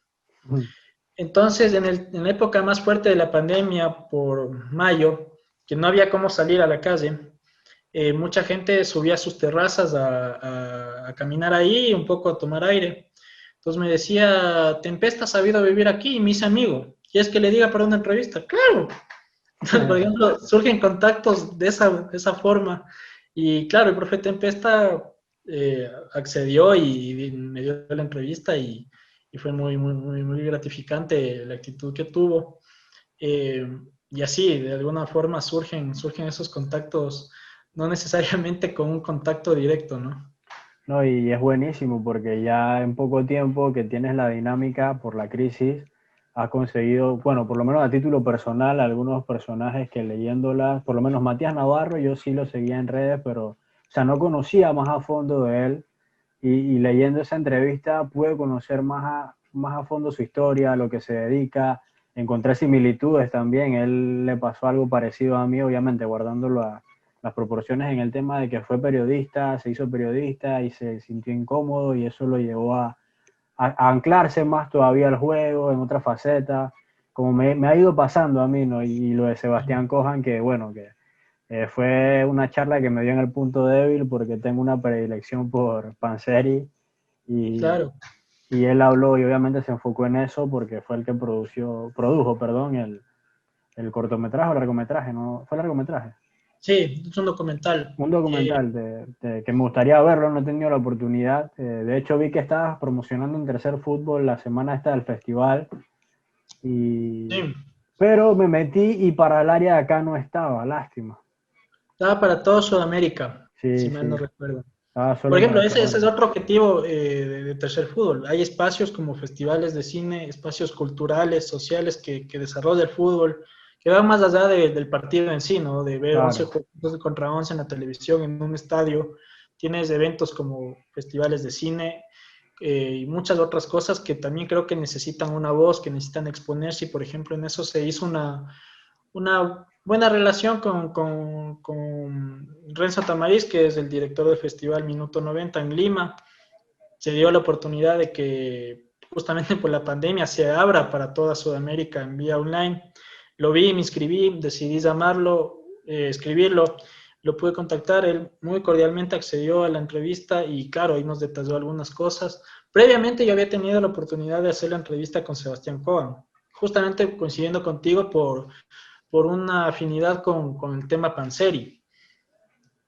Entonces, en la época más fuerte de la pandemia, por mayo, que no había cómo salir a la calle, mucha gente subía a sus terrazas a caminar ahí, un poco a tomar aire. Entonces me decía, Tempesta ha sabido vivir aquí y me hice amigo. ¿Y es que le diga para una entrevista? Claro. Entonces, por ejemplo, surgen contactos de esa forma. Y claro, el profe Tempesta accedió y me dio la entrevista y fue muy, muy, muy, muy gratificante la actitud que tuvo. eh, y así, de alguna forma surgen esos contactos, no necesariamente con un contacto directo, ¿no? No, y es buenísimo porque ya en poco tiempo que tienes la dinámica por la crisis, has conseguido, bueno, por lo menos a título personal, algunos personajes que leyéndolas, por lo menos Matías Navarro, yo sí lo seguía en redes, pero, o sea, no conocía más a fondo de él y leyendo esa entrevista pude conocer más a fondo su historia, a lo que se dedica, encontré similitudes también, él le pasó algo parecido a mí, obviamente guardándolo a las proporciones en el tema de que fue periodista, se hizo periodista y se sintió incómodo y eso lo llevó a anclarse más todavía al juego, en otra faceta, como me ha ido pasando a mí, ¿no? Y lo de Sebastián Cojan, que bueno, que fue una charla que me dio en el punto débil porque tengo una predilección por Panzeri y, Claro. y él habló y obviamente se enfocó en eso porque fue el que produjo, perdón, el cortometraje o largometraje, ¿no? Fue largometraje. Sí, es un documental. Un documental que me gustaría verlo, no he tenido la oportunidad. De hecho, vi que estabas promocionando en Tercer Fútbol la semana esta del festival, y... Sí, pero me metí y para el área de acá no estaba, lástima. estaba para todo Sudamérica, si Sí, mal no sí, recuerdo. estaba Por solo para ejemplo, ese es Sudamérica. otro objetivo de Tercer Fútbol. Hay espacios como festivales de cine, espacios culturales, sociales que desarrolla el fútbol, que van más allá del partido en sí, ¿no? De ver 11 Claro, juegos contra 11 en la televisión, en un estadio. Tienes eventos como festivales de cine y muchas otras cosas que también creo que necesitan una voz, que necesitan exponerse. Y, por ejemplo, en eso se hizo una buena relación con Renzo Tamariz, que es el director del Festival Minuto 90 en Lima. Se dio la oportunidad de que justamente por la pandemia se abra para toda Sudamérica en vía online. Lo vi, me inscribí, decidí llamarlo, escribirlo, lo pude contactar, él muy cordialmente accedió a la entrevista y claro, ahí nos detalló algunas cosas. Previamente yo había tenido la oportunidad de hacer la entrevista con Sebastián Cohen, justamente coincidiendo contigo por una afinidad con el tema Panseri.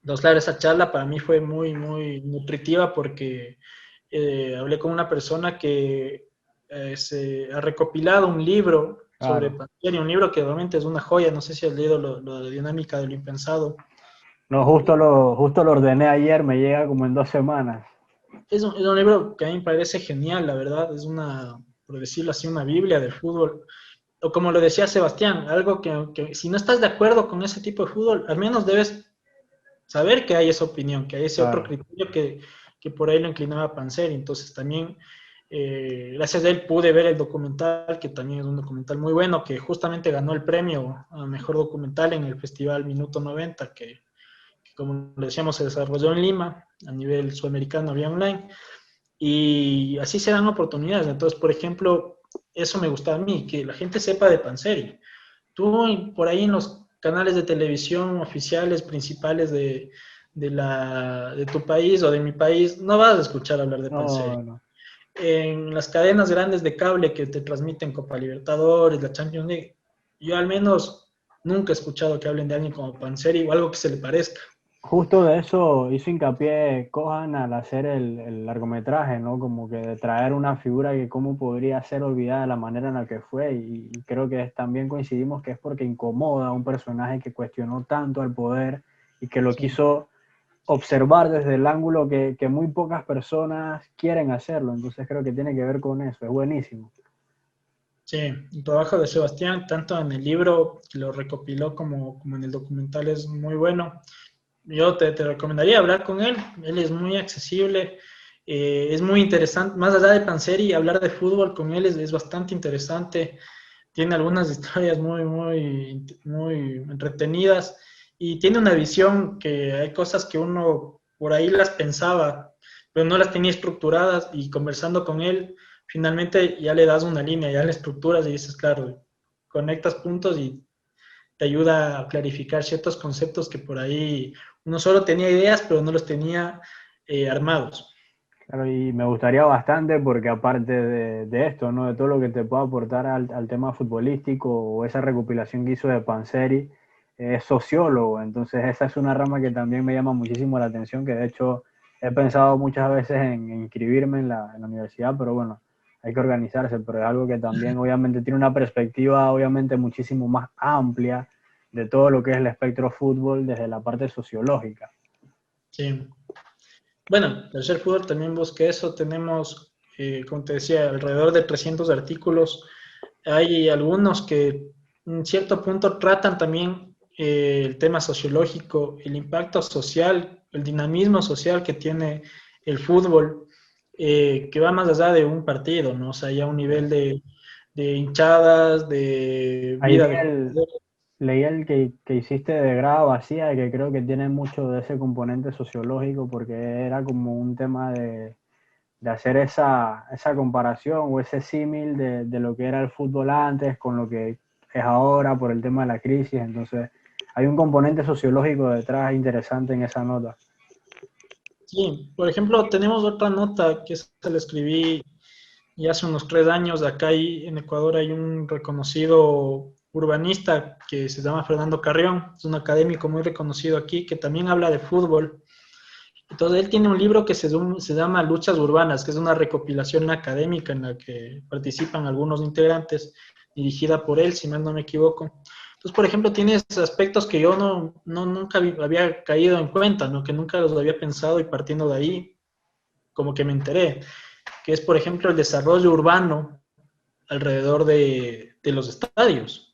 Entonces, claro, esa charla para mí fue muy, muy nutritiva porque hablé con una persona que se ha recopilado un libro sobre claro. Panseri, un libro que realmente es una joya, no sé si has leído lo de Dinámica de lo Impensado. No, justo lo ordené ayer, me llega como en 2 semanas. Es un libro que a mí me parece genial, la verdad, es una, por decirlo así, una Biblia del fútbol. O como lo decía Sebastián, algo que si no estás de acuerdo con ese tipo de fútbol, al menos debes saber que hay esa opinión, que hay ese otro Claro. criterio que por ahí lo inclinaba a Panzer. Entonces también, gracias a él pude ver el documental, que también es un documental muy bueno, que justamente ganó el premio a Mejor Documental en el Festival Minuto 90, que como le decíamos se desarrolló en Lima, a nivel sudamericano vía online. Y así se dan oportunidades. Entonces, por ejemplo, eso me gusta a mí, que la gente sepa de Panseri. Tú por ahí en los canales de televisión oficiales principales de tu país o de mi país, no vas a escuchar hablar de Panseri. No, no. En las cadenas grandes de cable que te transmiten Copa Libertadores, la Champions League, yo al menos nunca he escuchado que hablen de alguien como Panseri o algo que se le parezca. Justo de eso hizo hincapié Cohan al hacer el largometraje, ¿no? Como que de traer una figura que cómo podría ser olvidada de la manera en la que fue. Y creo que también coincidimos que es porque incomoda a un personaje que cuestionó tanto al poder y que lo Sí. quiso observar desde el ángulo que muy pocas personas quieren hacerlo. Entonces creo que tiene que ver con eso. Es buenísimo. Sí, el trabajo de Sebastián, tanto en el libro que lo recopiló como en el documental, es muy bueno. Yo te recomendaría hablar con él. Él es muy accesible, es muy interesante. Más allá de Panseri, hablar de fútbol con él es bastante interesante. Tiene algunas historias muy, muy, muy entretenidas y tiene una visión que hay cosas que uno por ahí las pensaba, pero no las tenía estructuradas y conversando con él, finalmente ya le das una línea, ya le estructuras y dices, claro, conectas puntos y te ayuda a clarificar ciertos conceptos que por ahí uno solo tenía ideas, pero no los tenía armados. Claro, y me gustaría bastante porque aparte de esto, ¿no? De todo lo que te pueda aportar al tema futbolístico o esa recopilación que hizo de Panseri, es sociólogo, entonces esa es una rama que también me llama muchísimo la atención, que de hecho he pensado muchas veces en inscribirme en la universidad, pero bueno, hay que organizarse, pero es algo que también obviamente tiene una perspectiva obviamente muchísimo más amplia de todo lo que es el espectro fútbol desde la parte sociológica. Sí. Bueno, Tercer Fútbol también busca eso. Tenemos, como te decía, alrededor de 300 artículos. Hay algunos que en cierto punto tratan también el tema sociológico, el impacto social, el dinamismo social que tiene el fútbol, que va más allá de un partido, ¿no? O sea, ya un nivel de hinchadas, de Ahí vida de jugadores. leí el que hiciste de grada vacía, y que creo que tiene mucho de ese componente sociológico, porque era como un tema de hacer esa comparación o ese símil de lo que era el fútbol antes con lo que es ahora por el tema de la crisis. Entonces, hay un componente sociológico detrás interesante en esa nota. Sí, por ejemplo, tenemos otra nota que se la escribí ya hace unos 3 años. Acá en Ecuador hay un reconocido urbanista que se llama Fernando Carrión, es un académico muy reconocido aquí que también habla de fútbol. Entonces él tiene un libro que se llama Luchas Urbanas, que es una recopilación académica en la que participan algunos integrantes, dirigida por él, si mal no me equivoco. Entonces, por ejemplo, tiene aspectos que yo nunca había caído en cuenta, ¿no? Que nunca los había pensado, y partiendo de ahí, como que me enteré, que es, por ejemplo, el desarrollo urbano alrededor de los estadios.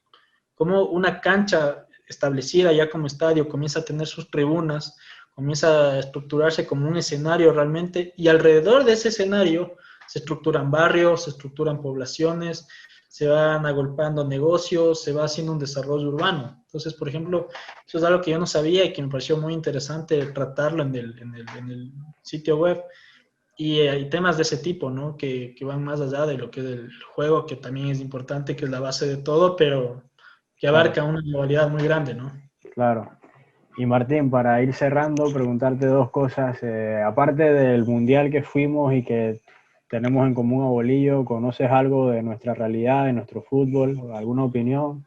Como una cancha establecida ya como estadio comienza a tener sus tribunas, comienza a estructurarse como un escenario realmente, y alrededor de ese escenario se estructuran barrios, se estructuran poblaciones, se van agolpando negocios, se va haciendo un desarrollo urbano. Entonces, por ejemplo, eso es algo que yo no sabía y que me pareció muy interesante tratarlo en el sitio web. Y hay temas de ese tipo, ¿no? Que van más allá de lo que es el juego, que también es importante, que es la base de todo, pero que Claro, abarca una modalidad muy grande, ¿no? claro. Y Martín, para ir cerrando, preguntarte dos cosas. Aparte del mundial que fuimos y que tenemos en común a Bolillo, ¿conoces algo de nuestra realidad, de nuestro fútbol? ¿Alguna opinión?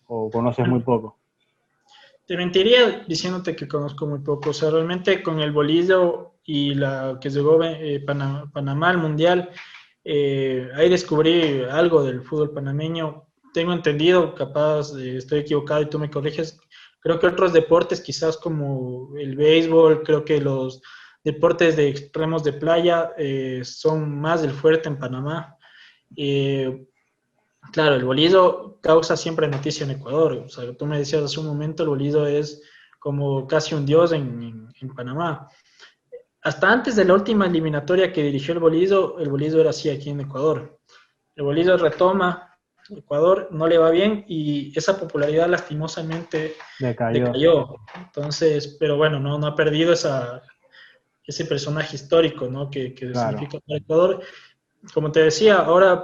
¿O conoces muy poco? Te mentiría diciéndote que conozco muy poco. O sea, realmente con el bolillo y la que llegó Panamá al Mundial, ahí descubrí algo del fútbol panameño. Tengo entendido, capaz estoy equivocado y tú me corriges. Creo que otros deportes, quizás como el béisbol, creo que los deportes de extremos de playa son más del fuerte en Panamá. Eh, Claro, el bolido causa siempre noticia en Ecuador. O sea, tú me decías hace un momento, el bolido es como casi un dios en Panamá. Hasta antes de la última eliminatoria que dirigió el bolido era así aquí en Ecuador. El bolido retoma, Ecuador no le va bien y esa popularidad lastimosamente Decayó, sí. decayó. Entonces, pero bueno, no ha perdido ese personaje histórico, ¿no? Que Claro. significa para Ecuador. Como te decía, ahora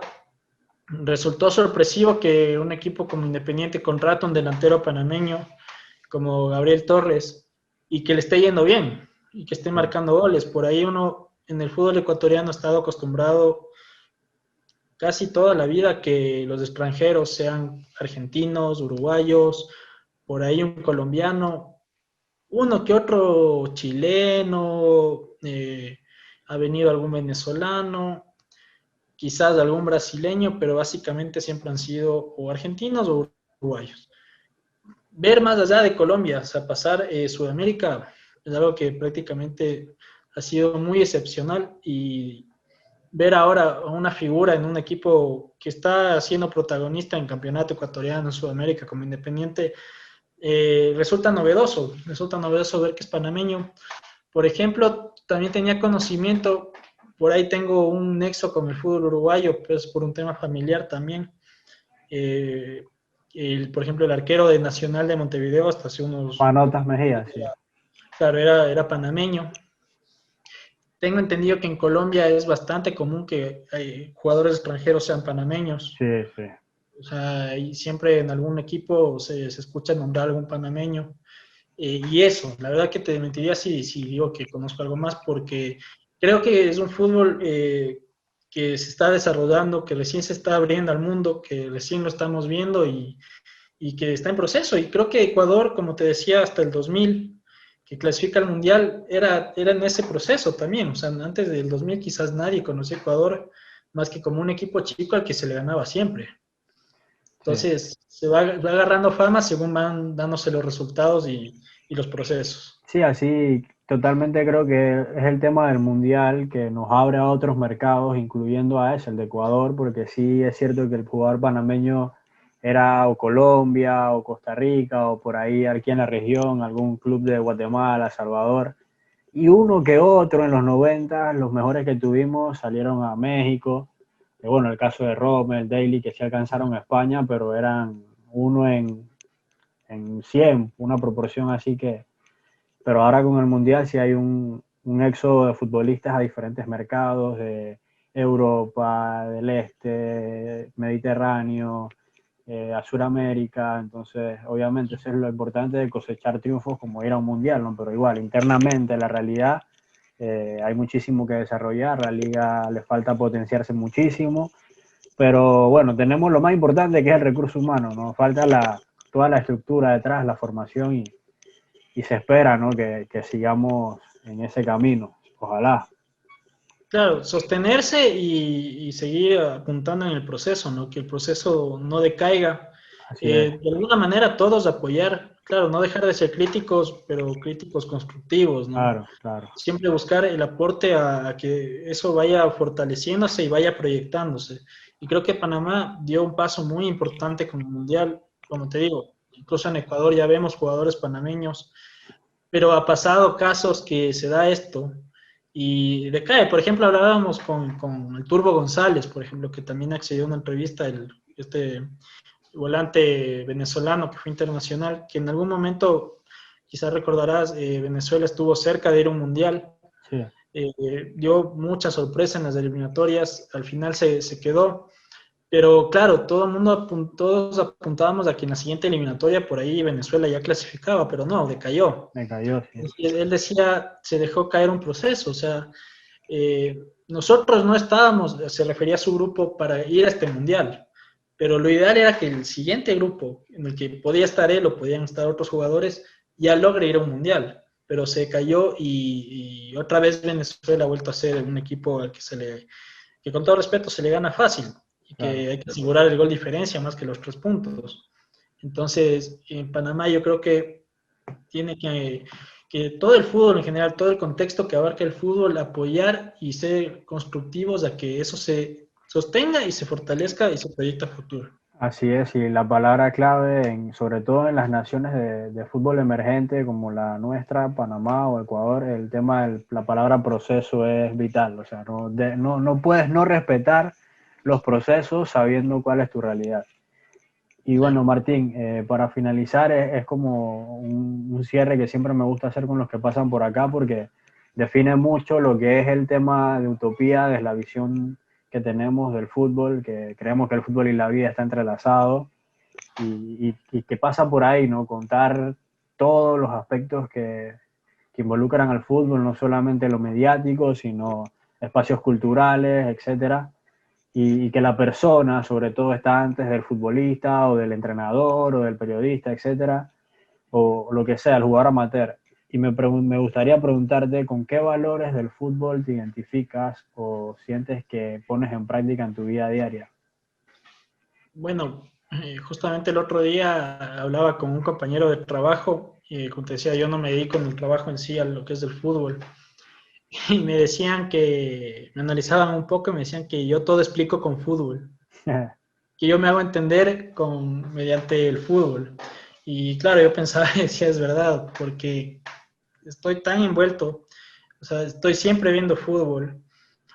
resultó sorpresivo que un equipo como Independiente contrate un delantero panameño como Gabriel Torres y que le esté yendo bien y que esté Sí. marcando goles. Por ahí uno en el fútbol ecuatoriano ha estado acostumbrado casi toda la vida que los extranjeros sean argentinos, uruguayos, por ahí un colombiano, uno que otro chileno, ha venido algún venezolano, quizás algún brasileño, pero básicamente siempre han sido o argentinos o uruguayos. Ver más allá de Colombia, o sea, pasar Sudamérica es algo que prácticamente ha sido muy excepcional, y ver ahora a una figura en un equipo que está siendo protagonista en campeonato ecuatoriano en Sudamérica como Independiente, resulta novedoso ver que es panameño. Por ejemplo, también tenía conocimiento, por ahí tengo un nexo con el fútbol uruguayo, pues por un tema familiar también. Eh, por ejemplo, el arquero de Nacional de Montevideo hasta hace unos Manotas pocos Mejía, años, sí. claro, era panameño. Tengo entendido que en Colombia es bastante común que jugadores extranjeros sean panameños. Sí, sí. O sea, y siempre en algún equipo se escucha nombrar algún panameño. Y eso, la verdad que te mentiría si digo que conozco algo más, porque creo que es un fútbol que se está desarrollando, que recién se está abriendo al mundo, que recién lo estamos viendo y que está en proceso. Y creo que Ecuador, como te decía, hasta el 2000, que clasifica al Mundial, era en ese proceso también. O sea, antes del 2000 quizás nadie conocía Ecuador más que como un equipo chico al que se le ganaba siempre. Sí. Entonces, va agarrando fama según van dándose los resultados y los procesos. Sí, así totalmente creo que es el tema del mundial que nos abre a otros mercados, incluyendo a ese, el de Ecuador, porque sí es cierto que el jugador panameño era o Colombia o Costa Rica o por ahí aquí en la región, algún club de Guatemala, Salvador, y uno que otro en los 90, los mejores que tuvimos salieron a México, bueno, el caso de Rommel, Daly, que sí alcanzaron a España, pero eran uno en 100, una proporción así que pero ahora con el Mundial sí hay un éxodo de futbolistas a diferentes mercados, de Europa, del Este, Mediterráneo, a Sudamérica. Entonces, obviamente, eso es lo importante de cosechar triunfos como ir a un Mundial, ¿no? Pero igual, internamente, la realidad, hay muchísimo que desarrollar, la liga le falta potenciarse muchísimo, pero bueno, tenemos lo más importante que es el recurso humano, nos falta toda la estructura detrás, la formación y se espera, ¿no? Que sigamos en ese camino. Ojalá. Claro, sostenerse y seguir apuntando en el proceso, ¿no? Que el proceso no decaiga. Así es. De alguna manera todos apoyar, claro, no dejar de ser críticos, pero críticos constructivos, ¿no? Claro, claro. Siempre buscar el aporte a que eso vaya fortaleciéndose y vaya proyectándose. Y creo que Panamá dio un paso muy importante con el Mundial, como te digo, incluso en Ecuador ya vemos jugadores panameños, pero ha pasado casos que se da esto y decae. Por ejemplo, hablábamos con el Turbo González, por ejemplo, que también accedió a una entrevista, este volante venezolano que fue internacional, que en algún momento, quizás recordarás, Venezuela estuvo cerca de ir a un mundial, Sí, dio mucha sorpresa en las eliminatorias, al final se quedó, pero claro, todo el mundo todos apuntábamos a que en la siguiente eliminatoria por ahí Venezuela ya clasificaba, pero no, decayó. me cayó, sí. Él decía, se dejó caer un proceso, o sea, nosotros no estábamos, se refería a su grupo, para ir a este mundial, pero lo ideal era que el siguiente grupo en el que podía estar él o podían estar otros jugadores ya logre ir a un mundial, pero se cayó y otra vez Venezuela ha vuelto a ser un equipo al que con todo respeto se le gana fácil y Claro. que hay que asegurar el gol diferencia más que los 3 puntos. Entonces, en Panamá yo creo que tiene que todo el fútbol en general, todo el contexto que abarca el fútbol, apoyar y ser constructivos a que eso se sostenga y se fortalezca y se proyecta a futuro. Así es, y la palabra clave, sobre todo en las naciones de fútbol emergente como la nuestra, Panamá o Ecuador, el tema de la palabra proceso es vital. O sea, no puedes no respetar los procesos sabiendo cuál es tu realidad. Y Sí. bueno, Martín, para finalizar, es como un cierre que siempre me gusta hacer con los que pasan por acá porque define mucho lo que es el tema de utopía, de la visión que tenemos del fútbol, que creemos que el fútbol y la vida está entrelazado y que pasa por ahí, ¿no? Contar todos los aspectos que involucran al fútbol, no solamente lo mediático, sino espacios culturales, etcétera y que la persona, sobre todo, está antes del futbolista o del entrenador o del periodista, etcétera, o lo que sea, el jugador amateur. Y me gustaría preguntarte con qué valores del fútbol te identificas o sientes que pones en práctica en tu vida diaria. Bueno, justamente el otro día hablaba con un compañero de trabajo y como te decía, yo no me dedico en el trabajo en sí a lo que es del fútbol. Y me decían que, me analizaban un poco y me decían que yo todo explico con fútbol, que yo me hago entender mediante el fútbol. Y claro, yo pensaba, decía, es verdad, porque estoy tan envuelto, o sea, estoy siempre viendo fútbol.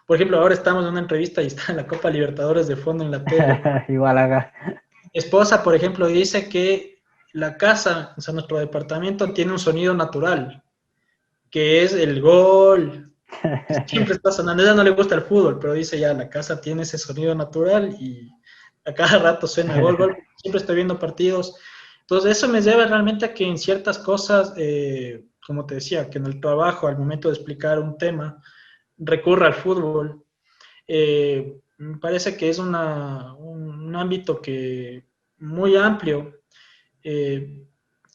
Por ejemplo, ahora estamos en una entrevista y está la Copa Libertadores de fondo en la tele. Igual acá. Mi esposa, por ejemplo, dice que la casa, o sea, nuestro departamento tiene un sonido natural, que es el gol. Siempre está sonando. A ella no le gusta el fútbol, pero dice ya, la casa tiene ese sonido natural y a cada rato suena gol, gol. Siempre estoy viendo partidos. Entonces, eso me lleva realmente a que en ciertas cosas, como te decía, que en el trabajo, al momento de explicar un tema, recurra al fútbol. Me parece que es un ámbito que muy amplio.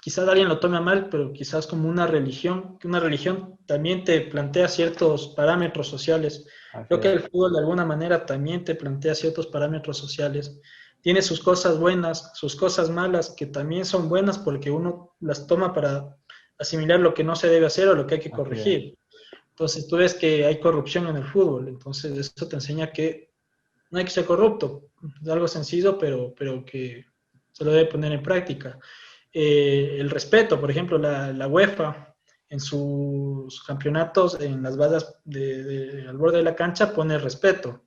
Quizás alguien lo tome a mal, pero quizás como una religión, que una religión también te plantea ciertos parámetros sociales. Creo que el fútbol de alguna manera también te plantea ciertos parámetros sociales. Tiene sus cosas buenas, sus cosas malas, que también son buenas porque uno las toma para asimilar lo que no se debe hacer o lo que hay que corregir. Entonces tú ves que hay corrupción en el fútbol, entonces eso te enseña que no hay que ser corrupto. Es algo sencillo, pero que se lo debe poner en práctica. El respeto, por ejemplo, la UEFA en sus campeonatos, en las vallas al borde de la cancha, pone respeto.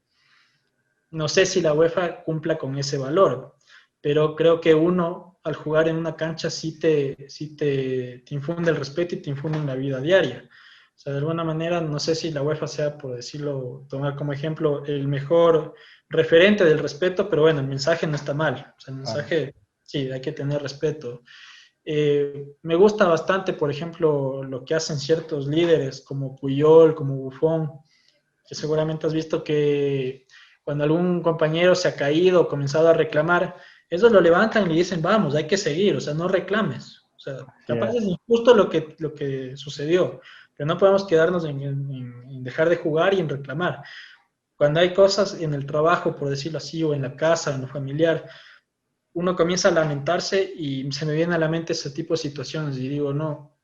No sé si la UEFA cumpla con ese valor, pero creo que uno al jugar en una cancha sí te infunde el respeto y te infunde en la vida diaria. O sea, de alguna manera, no sé si la UEFA sea, por decirlo, tomar como ejemplo, el mejor referente del respeto, pero bueno, el mensaje no está mal. O sea, el mensaje, sí, hay que tener respeto. Me gusta bastante, por ejemplo, lo que hacen ciertos líderes como Puyol, como Buffon, que seguramente has visto que cuando algún compañero se ha caído o comenzado a reclamar, ellos lo levantan y le dicen, vamos, hay que seguir, o sea, no reclames. O sea, capaz es injusto lo que sucedió, pero no podemos quedarnos en dejar de jugar y en reclamar. Cuando hay cosas en el trabajo, por decirlo así, o en la casa, en lo familiar, uno comienza a lamentarse y se me viene a la mente ese tipo de situaciones y digo, no,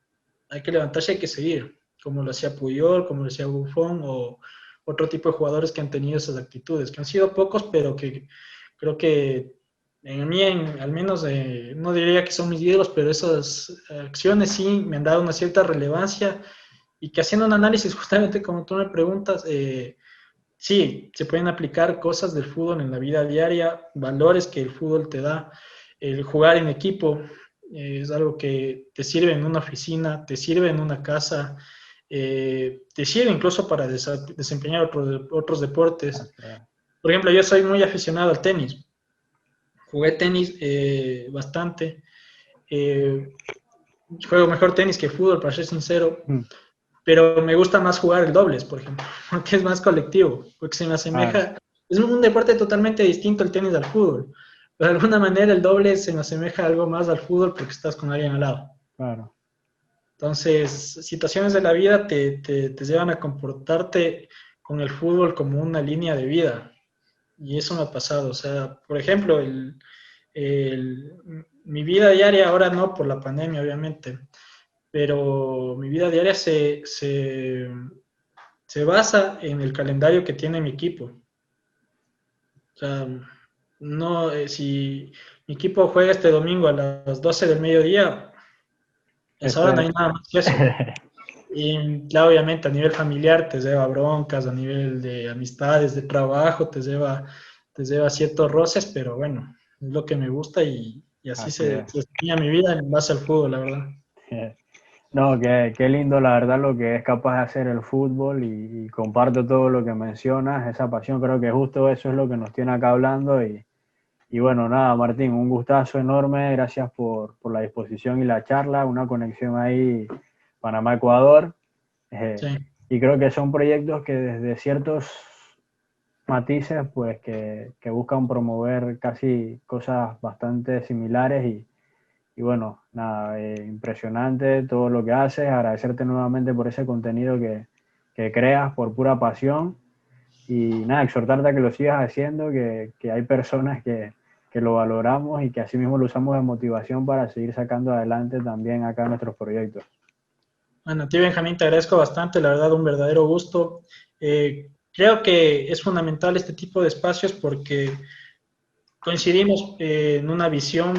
hay que levantarse, hay que seguir, como lo hacía Puyol, como lo hacía Buffon o otro tipo de jugadores que han tenido esas actitudes, que han sido pocos, pero que creo que en mí, al menos, no diría que son mis ídolos, pero esas acciones sí me han dado una cierta relevancia y que haciendo un análisis justamente como tú me preguntas, sí, se pueden aplicar cosas del fútbol en la vida diaria, valores que el fútbol te da, el jugar en equipo, es algo que te sirve en una oficina, te sirve en una casa, te sirve incluso para desempeñar otros deportes. Por ejemplo, yo soy muy aficionado al tenis. Jugué tenis bastante. Juego mejor tenis que fútbol, para ser sincero. Pero me gusta más jugar el dobles, por ejemplo, porque es más colectivo, porque se me asemeja, es un deporte totalmente distinto el tenis al fútbol, pero de alguna manera el doble se me asemeja algo más al fútbol porque estás con alguien al lado. Claro. Entonces, situaciones de la vida te llevan a comportarte con el fútbol como una línea de vida, y eso me ha pasado, o sea, por ejemplo, mi vida diaria, ahora no por la pandemia, obviamente, pero mi vida diaria se basa en el calendario que tiene mi equipo. O sea, no, si mi equipo juega este domingo a las 12 del mediodía, esa hora no hay nada más que eso. Y claro, obviamente a nivel familiar te lleva broncas, a nivel de amistades, de trabajo, te lleva ciertos roces, pero bueno, es lo que me gusta y así se enseña mi vida en base al fútbol, la verdad. No, qué lindo la verdad lo que es capaz de hacer el fútbol y comparto todo lo que mencionas, esa pasión, creo que justo eso es lo que nos tiene acá hablando y bueno, nada, Martín, un gustazo enorme, gracias por la disposición y la charla, una conexión ahí Panamá-Ecuador, Sí. y creo que son proyectos que desde ciertos matices, pues que buscan promover casi cosas bastante similares y bueno, nada, impresionante todo lo que haces, agradecerte nuevamente por ese contenido que creas por pura pasión y nada, exhortarte a que lo sigas haciendo, que hay personas que lo valoramos y que así mismo lo usamos de motivación para seguir sacando adelante también acá nuestros proyectos. Bueno, a ti, Benjamín, te agradezco bastante, la verdad, un verdadero gusto. Creo que es fundamental este tipo de espacios porque coincidimos en una visión,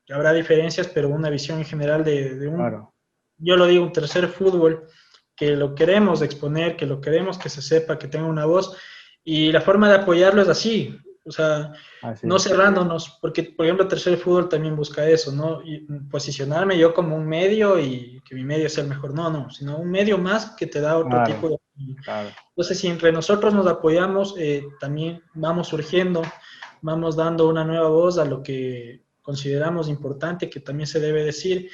habrá diferencias, pero una visión en general de Claro. yo lo digo, un tercer fútbol, que lo queremos exponer, que lo queremos que se sepa, que tenga una voz, y la forma de apoyarlo es así, o sea, no cerrándonos, porque por ejemplo tercer fútbol también busca eso, ¿no? Y posicionarme yo como un medio y que mi medio sea el mejor, no, sino un medio más que te da otro tipo de... Entonces, si entre nosotros nos apoyamos, también vamos surgiendo, vamos dando una nueva voz a lo que consideramos importante, que también se debe decir.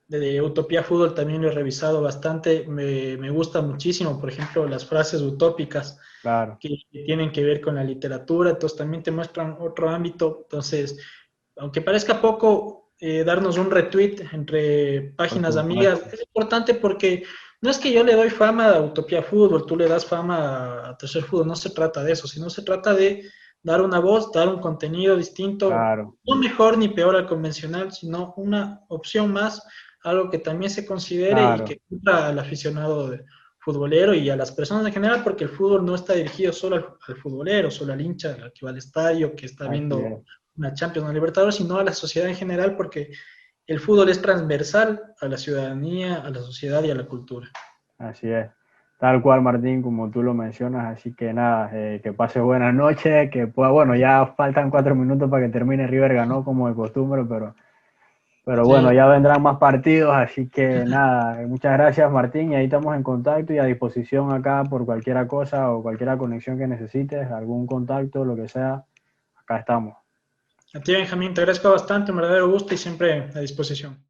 De Utopía Fútbol también lo he revisado bastante, me gusta muchísimo, por ejemplo, las frases utópicas que tienen que ver con la literatura, entonces también te muestran otro ámbito, entonces, aunque parezca poco, darnos un retweet entre páginas amigas es importante porque no es que yo le doy fama a Utopía Fútbol, tú le das fama a Tercer Fútbol, no se trata de eso, sino se trata de dar una voz, dar un contenido distinto, Claro, no mejor ni peor al convencional, sino una opción más, algo que también se considere y claro, que cumpla al aficionado futbolero y a las personas en general, porque el fútbol no está dirigido solo al futbolero, solo al hincha, al que va al estadio, que está así viendo es, una Champions, una Libertadores, sino a la sociedad en general, porque el fútbol es transversal a la ciudadanía, a la sociedad y a la cultura. así es. Tal cual, Martín, como tú lo mencionas, así que nada, que pases buenas noches, que pueda, bueno, ya faltan 4 minutos para que termine River ganó como de costumbre, pero Sí, bueno, ya vendrán más partidos, así que nada, muchas gracias, Martín, y ahí estamos en contacto y a disposición acá por cualquier cosa o cualquier conexión que necesites, algún contacto, lo que sea, acá estamos. a ti, Benjamín, te agradezco bastante, un verdadero gusto y siempre a disposición.